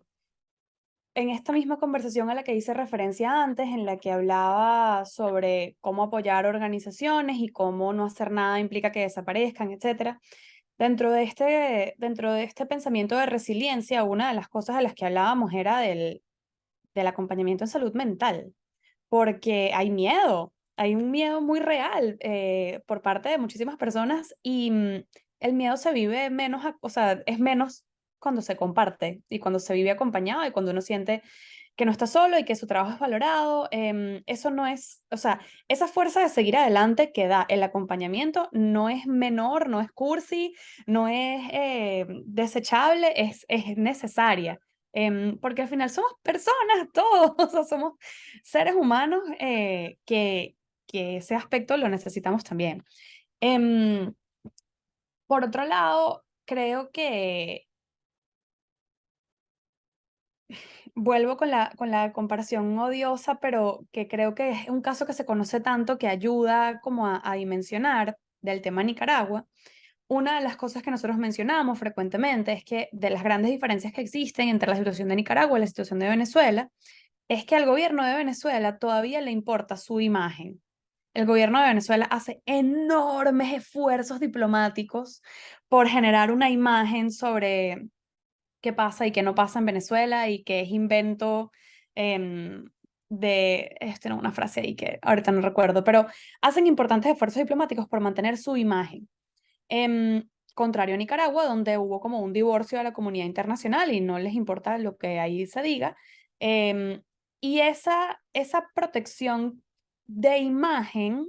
esta misma conversación a la que hice referencia antes, en la que hablaba sobre cómo apoyar organizaciones y cómo no hacer nada implica que desaparezcan, etcétera. Dentro de este pensamiento de resiliencia, una de las cosas de las que hablábamos era del acompañamiento en salud mental, porque hay un miedo muy real por parte de muchísimas personas y el miedo se vive menos, o sea, es menos cuando se comparte y cuando se vive acompañado y cuando uno siente que no está solo y que su trabajo es valorado. Eso no es, o sea, esa fuerza de seguir adelante que da el acompañamiento no es menor, no es cursi, no es desechable, es necesaria. Porque al final somos personas todos, o sea, somos seres humanos que ese aspecto lo necesitamos también. Em, por otro lado, creo que vuelvo con la comparación odiosa, pero que creo que es un caso que se conoce tanto que ayuda como a dimensionar del tema Nicaragua. Una de las cosas que nosotros mencionamos frecuentemente es que de las grandes diferencias que existen entre la situación de Nicaragua y la situación de Venezuela, es que al gobierno de Venezuela todavía le importa su imagen. el gobierno de Venezuela hace enormes esfuerzos diplomáticos por generar una imagen sobre qué pasa y qué no pasa en Venezuela y que es invento em, no, una frase ahí que ahorita no recuerdo, pero hacen importantes esfuerzos diplomáticos por mantener su imagen. Contrario a Nicaragua, donde hubo como un divorcio de la comunidad internacional y no les importa lo que ahí se diga. em, y esa protección de imagen,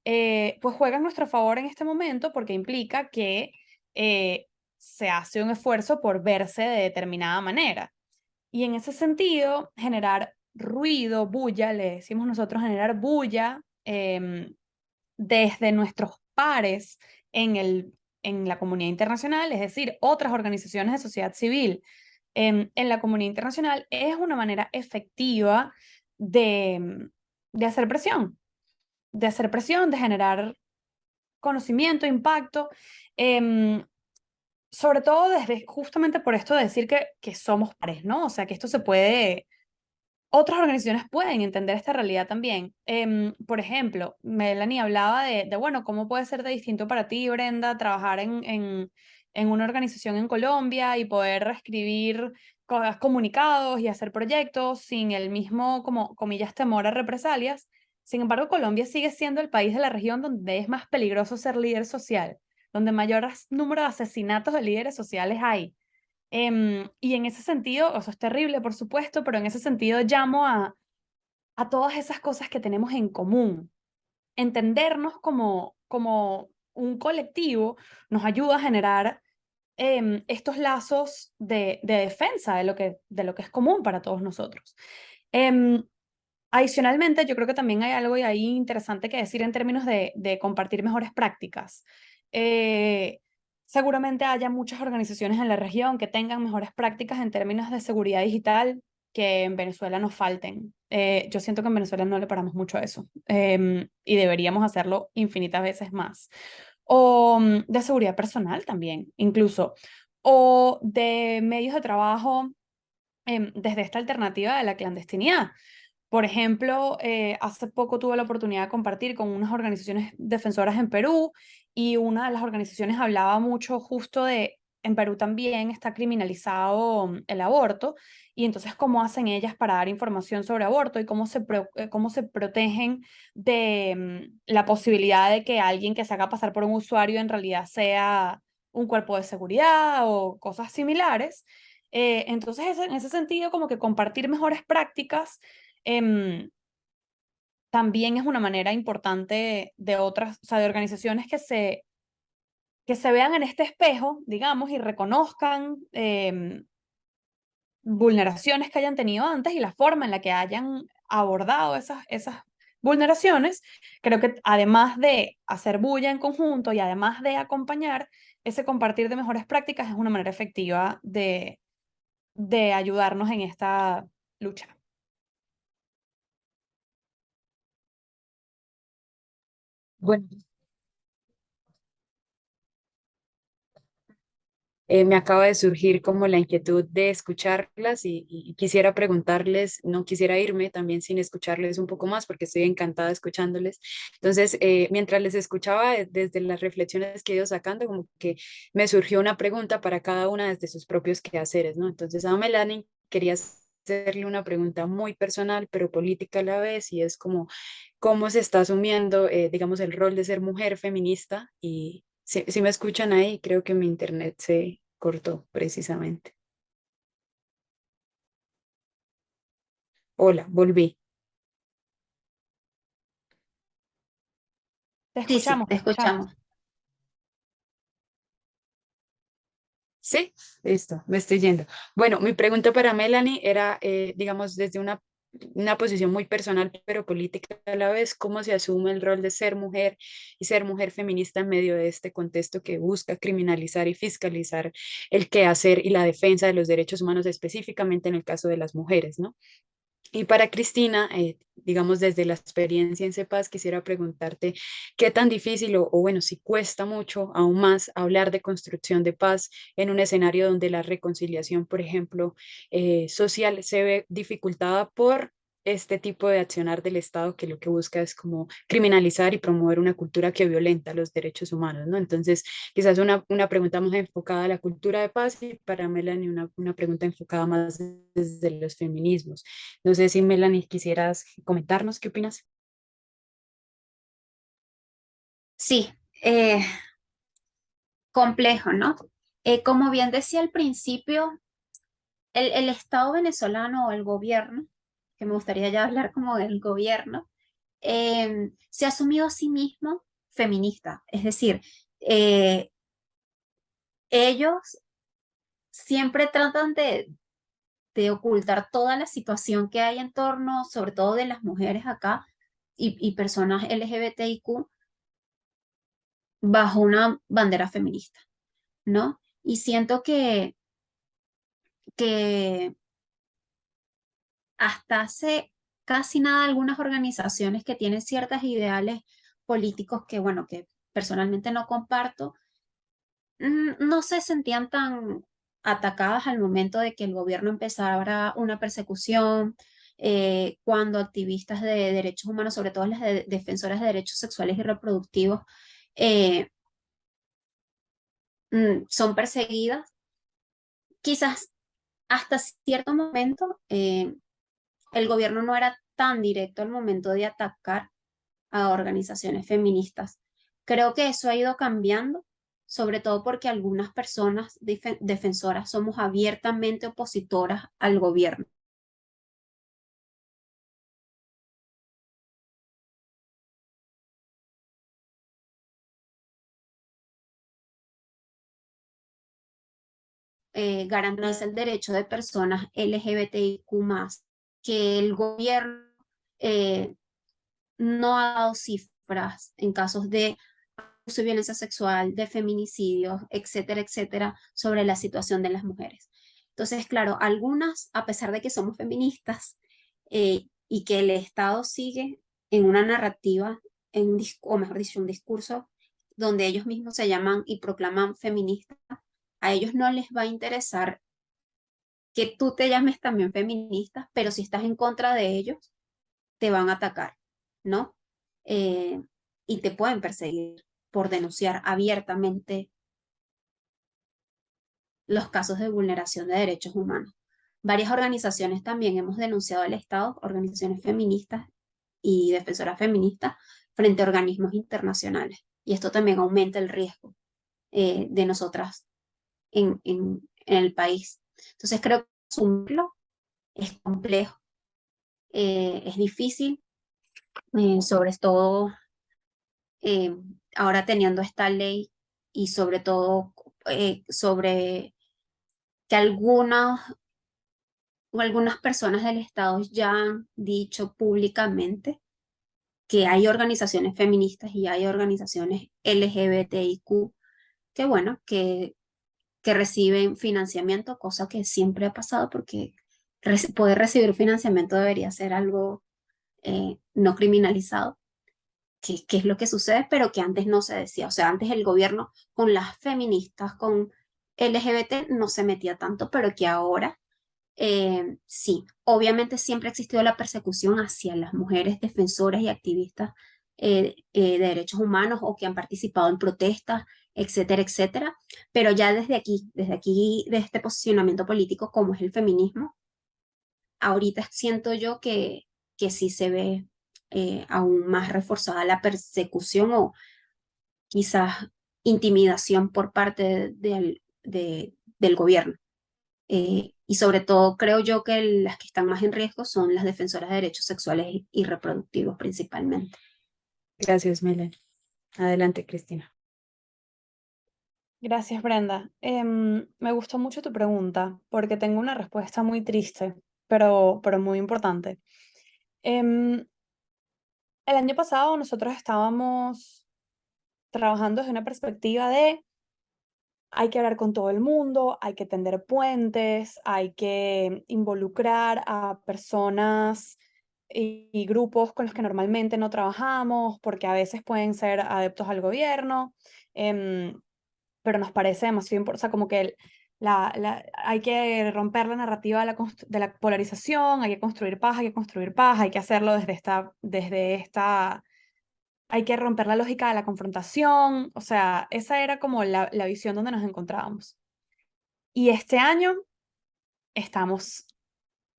pues juega a nuestro favor en este momento porque implica que se hace un esfuerzo por verse de determinada manera. Y en ese sentido, generar ruido, bulla, le decimos nosotros generar bulla desde nuestros pares en la comunidad internacional, es decir, otras organizaciones de sociedad civil en la comunidad internacional, es una manera efectiva de, de hacer presión, de generar conocimiento, impacto, em, sobre todo desde justamente por esto de decir que somos pares, ¿no? O sea, que esto se puede, otras organizaciones pueden entender esta realidad también. Por ejemplo, Melanie hablaba bueno, ¿cómo puede ser de distinto para ti, Brenda, trabajar en una organización en Colombia y poder escribir comunicados y hacer proyectos sin el mismo, como comillas, temor a represalias? Sin embargo, Colombia sigue siendo el país de la región donde es más peligroso ser líder social, donde mayor número de asesinatos de líderes sociales hay. Y en ese sentido, o sea, es terrible, por supuesto, pero en ese sentido llamo a todas esas cosas que tenemos en común. Entendernos como un colectivo nos ayuda a generar estos lazos de defensa de lo que es común para todos nosotros. Em, Adicionalmente, yo creo que también hay algo ahí interesante que decir en términos de compartir mejores prácticas. Eh, Seguramente haya muchas organizaciones en la región que tengan mejores prácticas en términos de seguridad digital que en Venezuela nos falten. Yo siento que en Venezuela no le paramos mucho a eso y deberíamos hacerlo infinitas veces más. O de seguridad personal también, incluso. O de medios de trabajo desde esta alternativa de la clandestinidad. Por ejemplo, hace poco tuve la oportunidad de compartir con unas organizaciones defensoras en Perú y una de las organizaciones hablaba mucho justo en Perú también está criminalizado el aborto y entonces cómo hacen ellas para dar información sobre aborto y cómo se protegen de la posibilidad de que alguien que se haga pasar por un usuario en realidad sea un cuerpo de seguridad o cosas similares. Entonces, en ese sentido, como que compartir mejores prácticas em, también es una manera importante de otras, o sea, de organizaciones que se vean en este espejo, digamos, y reconozcan vulneraciones que hayan tenido antes y la forma en la que hayan abordado esas vulneraciones. Creo que además de hacer bulla en conjunto y además de acompañar, ese compartir de mejores prácticas es una manera efectiva de ayudarnos en esta lucha. Bueno, me acaba de surgir como la inquietud de escucharlas y quisiera preguntarles, no quisiera irme también sin escucharles un poco más porque estoy encantada escuchándoles. Entonces, mientras les escuchaba desde las reflexiones que he ido sacando, como que me surgió una pregunta para cada una desde sus propios quehaceres, ¿no? Entonces, a Melanie quería hacerle una pregunta muy personal, pero política a la vez, y es como, ¿cómo se está asumiendo, digamos, el rol de ser mujer feminista? Y si me escuchan ahí, creo que mi internet se cortó precisamente. Hola, volví. Te Sí, sí, escuchamos, te te escuchamos. escuchamos. Sí, listo, me estoy yendo. Bueno, mi pregunta para Melanie era, digamos, desde una posición muy personal, pero política a la vez, ¿cómo se asume el rol de ser mujer y ser mujer feminista en medio de este contexto que busca criminalizar y fiscalizar el quehacer y la defensa de los derechos humanos, específicamente en el caso de las mujeres, ¿no? Y para Cristina, digamos desde la experiencia en CEPAS, quisiera preguntarte qué tan difícil o bueno, si cuesta mucho aún más hablar de construcción de paz en un escenario donde la reconciliación, por ejemplo, social se ve dificultada por este tipo de accionar del Estado que lo que busca es como criminalizar y promover una cultura que violenta los derechos humanos, ¿no? Entonces, quizás una pregunta más enfocada a la cultura de paz y para Melanie una pregunta enfocada más desde los feminismos. No sé si Melanie quisieras comentarnos qué opinas. Sí, complejo, ¿no? Como bien decía al principio, el Estado venezolano o el gobierno, que me gustaría ya hablar como del gobierno, se ha asumido a sí mismo feminista. Es decir, eh, ellos siempre tratan de ocultar toda la situación que hay en torno, sobre todo de las mujeres acá y personas LGBTIQ, bajo una bandera feminista, ¿no? Y siento que hasta hace casi nada algunas organizaciones que tienen ciertos ideales políticos que, bueno, que personalmente no comparto, no se sentían tan atacadas al momento de que el gobierno empezara una persecución, cuando activistas de derechos humanos, sobre todo las defensoras de derechos sexuales y reproductivos, eh, son perseguidas. Quizás hasta cierto momento el gobierno no era tan directo al momento de atacar a organizaciones feministas. Creo que eso ha ido cambiando, sobre todo porque algunas personas defensoras somos abiertamente opositoras al gobierno. Garantiza el derecho de personas LGBTIQ+, que el gobierno eh, no ha dado cifras en casos de abuso y violencia sexual, de feminicidios, etcétera, etcétera, sobre la situación de las mujeres. Entonces, claro, algunas, a pesar de que somos feministas y que el Estado sigue en una narrativa, o mejor dicho, un discurso donde ellos mismos se llaman y proclaman feministas, a ellos no les va a interesar que tú te llames también feminista, pero si estás en contra de ellos, te van a atacar, ¿no? Eh, y te pueden perseguir por denunciar abiertamente los casos de vulneración de derechos humanos. Varias organizaciones también hemos denunciado al Estado, organizaciones feministas y defensoras feministas, frente a organismos internacionales. Y esto también aumenta el riesgo de nosotras en el país. Entonces creo que asumirlo es complejo, es difícil, sobre todo eh, ahora teniendo esta ley y sobre todo sobre que algunas personas del Estado ya han dicho públicamente que hay organizaciones feministas y hay organizaciones LGBTIQ que, bueno, que reciben financiamiento, cosa que siempre ha pasado porque poder recibir financiamiento debería ser algo no criminalizado, que es lo que sucede, pero que antes no se decía. O sea, antes el gobierno con las feministas, con LGBT, no se metía tanto, pero que ahora sí. Obviamente siempre ha existido la persecución hacia las mujeres defensoras y activistas de derechos humanos o que han participado en protestas, etcétera, etcétera. Pero ya desde aquí, de este posicionamiento político como es el feminismo, ahorita siento yo que sí se ve aún más reforzada la persecución o quizás intimidación por parte del gobierno. Y sobre todo creo yo que las que están más en riesgo son las defensoras de derechos sexuales y reproductivos principalmente. Gracias, Melanie. Adelante, Cristina. Gracias, Brenda. Me gustó mucho tu pregunta porque tengo una respuesta muy triste, pero muy importante. Em, el año pasado nosotros estábamos trabajando desde una perspectiva de hay que hablar con todo el mundo, hay que tender puentes, hay que involucrar a personas y grupos con los que normalmente no trabajamos, porque a veces pueden ser adeptos al gobierno, em, pero nos parece demasiado importante, o sea, como que hay que romper la narrativa de la polarización, hay que construir paz, hay que construir paz, hay que hacerlo hay que romper la lógica de la confrontación. O sea, esa era como la visión donde nos encontrábamos. Y este año estamos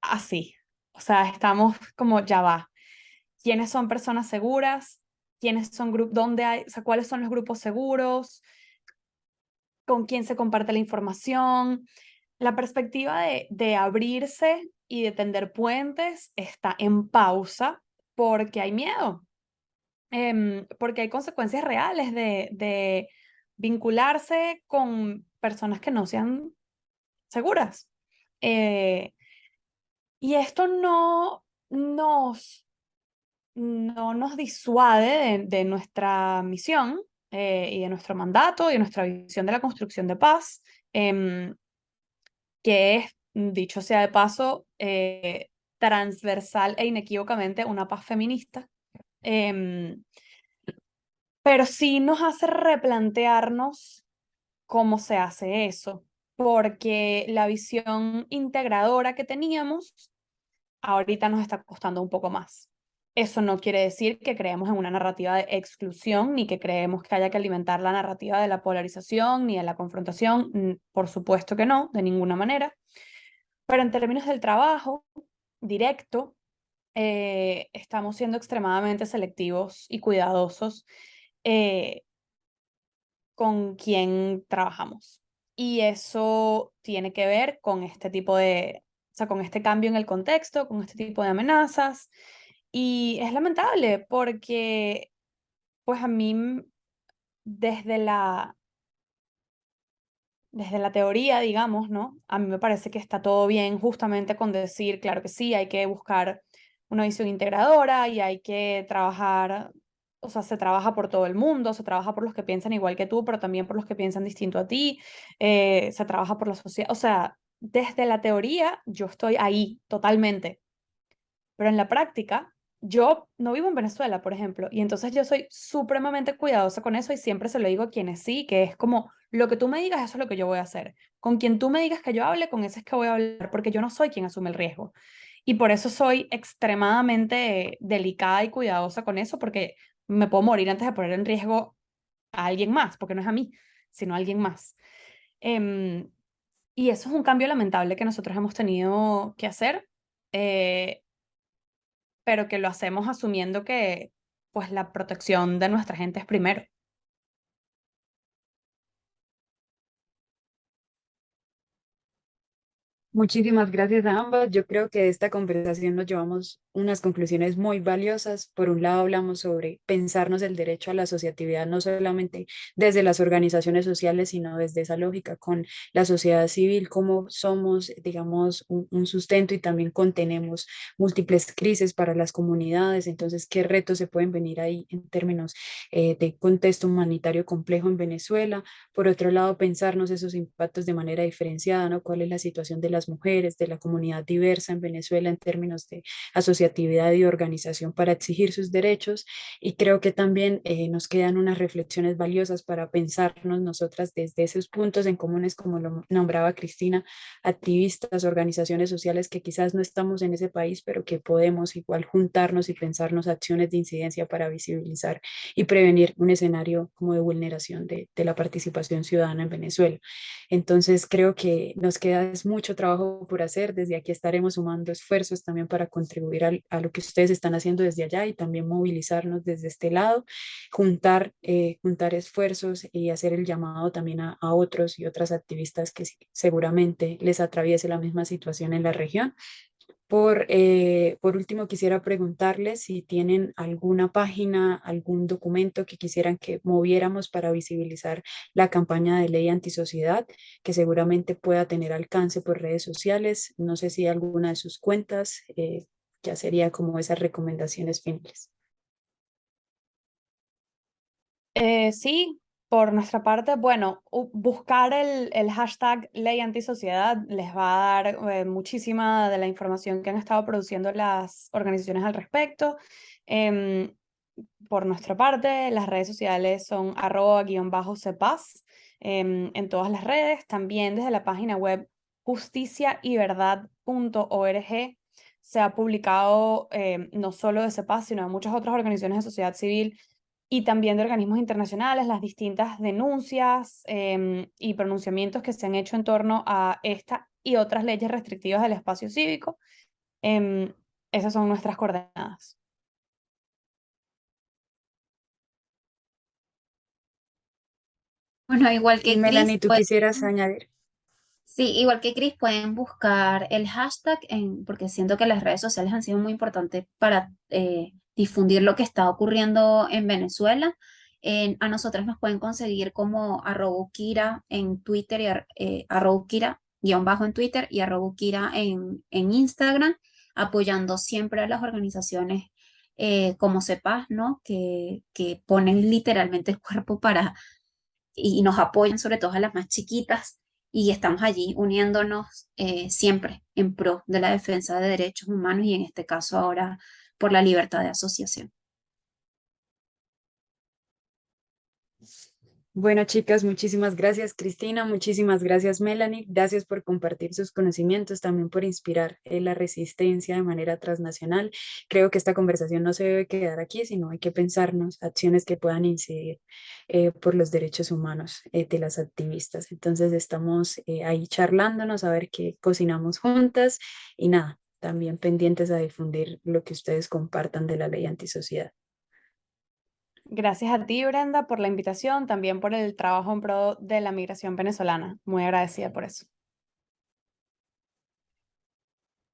así. O sea, estamos como ya va. ¿Quiénes son personas seguras? ¿Quiénes son grupos? ¿Dónde hay? O sea, ¿cuáles son los grupos seguros? ¿Con quién se comparte la información? La perspectiva de abrirse y de tender puentes está en pausa porque hay miedo, porque hay consecuencias reales de vincularse con personas que no sean seguras. Eh, y esto no nos disuade de nuestra misión y de nuestro mandato y de nuestra visión de la construcción de paz, que es, dicho sea de paso, transversal e inequívocamente una paz feminista. Em, pero sí nos hace replantearnos cómo se hace eso, porque la visión integradora que teníamos ahorita nos está costando un poco más. Eso no quiere decir que creemos en una narrativa de exclusión, ni que creemos que haya que alimentar la narrativa de la polarización, ni de la confrontación. Por supuesto que no, de ninguna manera. Pero en términos del trabajo directo, estamos siendo extremadamente selectivos y cuidadosos eh, con quién trabajamos. Y eso tiene que ver con este tipo o sea, con este cambio en el contexto, con este tipo de amenazas. Y es lamentable porque, pues a mí, desde desde la teoría, digamos, ¿no? A mí me parece que está todo bien justamente con decir, claro que sí, hay que buscar una visión integradora y hay que trabajar, o sea, se trabaja por todo el mundo, se trabaja por los que piensan igual que tú, pero también por los que piensan distinto a ti, se trabaja por la sociedad, o sea, desde la teoría yo estoy ahí totalmente, pero en la práctica, yo no vivo en Venezuela, por ejemplo, y entonces yo soy supremamente cuidadosa con eso y siempre se lo digo a quienes sí, que es como, lo que tú me digas, eso es lo que yo voy a hacer. Con quien tú me digas que yo hable, con ese es que voy a hablar, porque yo no soy quien asume el riesgo. Y por eso soy extremadamente delicada y cuidadosa con eso, porque me puedo morir antes de poner en riesgo a alguien más, porque no es a mí, sino a alguien más. Em, y eso es un cambio lamentable que nosotros hemos tenido que hacer. Eh, pero que lo hacemos asumiendo que pues la protección de nuestra gente es primero. Muchísimas gracias a ambas. Yo creo que de esta conversación nos llevamos unas conclusiones muy valiosas. Por un lado, hablamos sobre pensarnos el derecho a la asociatividad, no solamente desde las organizaciones sociales, sino desde esa lógica con la sociedad civil, cómo somos, digamos, un sustento y también contenemos múltiples crisis para las comunidades. Entonces, ¿qué retos se pueden venir ahí en términos de contexto humanitario complejo en Venezuela? Por otro lado, pensarnos esos impactos de manera diferenciada, ¿no? ¿Cuál es la situación de las mujeres, de la comunidad diversa en Venezuela en términos de asociatividad y organización para exigir sus derechos? Y creo que también nos quedan unas reflexiones valiosas para pensarnos nosotras desde esos puntos en comunes, como lo nombraba Cristina, activistas, organizaciones sociales que quizás no estamos en ese país, pero que podemos igual juntarnos y pensarnos acciones de incidencia para visibilizar y prevenir un escenario como de vulneración de la participación ciudadana en Venezuela. Entonces creo que nos queda es mucho trabajo por hacer. Desde aquí estaremos sumando esfuerzos también para contribuir a lo que ustedes están haciendo desde allá y también movilizarnos desde este lado, juntar esfuerzos y hacer el llamado también a otros y otras activistas que seguramente les atraviese la misma situación en la región. Por último, quisiera preguntarles si tienen alguna página, algún documento que quisieran que moviéramos para visibilizar la campaña de ley antisociedad, que seguramente pueda tener alcance por redes sociales. No sé si alguna de sus cuentas, ya sería como esas recomendaciones finales. Sí, por nuestra parte, bueno, buscar el hashtag ley antisociedad les va a dar muchísima de la información que han estado produciendo las organizaciones al respecto. Em, por nuestra parte, las redes sociales son @_cepaz en todas las redes. También desde la página web justiciayverdad.org se ha publicado no solo de CEPAZ, sino de muchas otras organizaciones de sociedad civil y también de organismos internacionales, las distintas denuncias y pronunciamientos que se han hecho en torno a esta y otras leyes restrictivas del espacio cívico. Em, Esas son nuestras coordenadas. Bueno, igual Y que Chris, Melanie, ¿tú quisieras añadir? sí, igual que Chris, pueden buscar el hashtag porque siento que las redes sociales han sido muy importantes para difundir lo que está ocurriendo en Venezuela. A nosotras nos pueden conseguir como @ukira en Twitter y @ukira guión bajo en Twitter y @ukira en Instagram, apoyando siempre a las organizaciones como CEPAS, ¿no? Que ponen literalmente el cuerpo y nos apoyan, sobre todo a las más chiquitas, y estamos allí uniéndonos siempre en pro de la defensa de derechos humanos y en este caso ahora por la libertad de asociación. Bueno, chicas, muchísimas gracias, Cristina, muchísimas gracias, Melanie. Gracias por compartir sus conocimientos, también por inspirar la resistencia de manera transnacional. Creo que esta conversación no se debe quedar aquí, sino hay que pensarnos acciones que puedan incidir por los derechos humanos de las activistas. Entonces, estamos ahí charlándonos a ver qué cocinamos juntas y nada, también pendientes a difundir lo que ustedes compartan de la ley antisociedad. Gracias a ti, Brenda, por la invitación, también por el trabajo en pro de la migración venezolana. Muy agradecida por eso.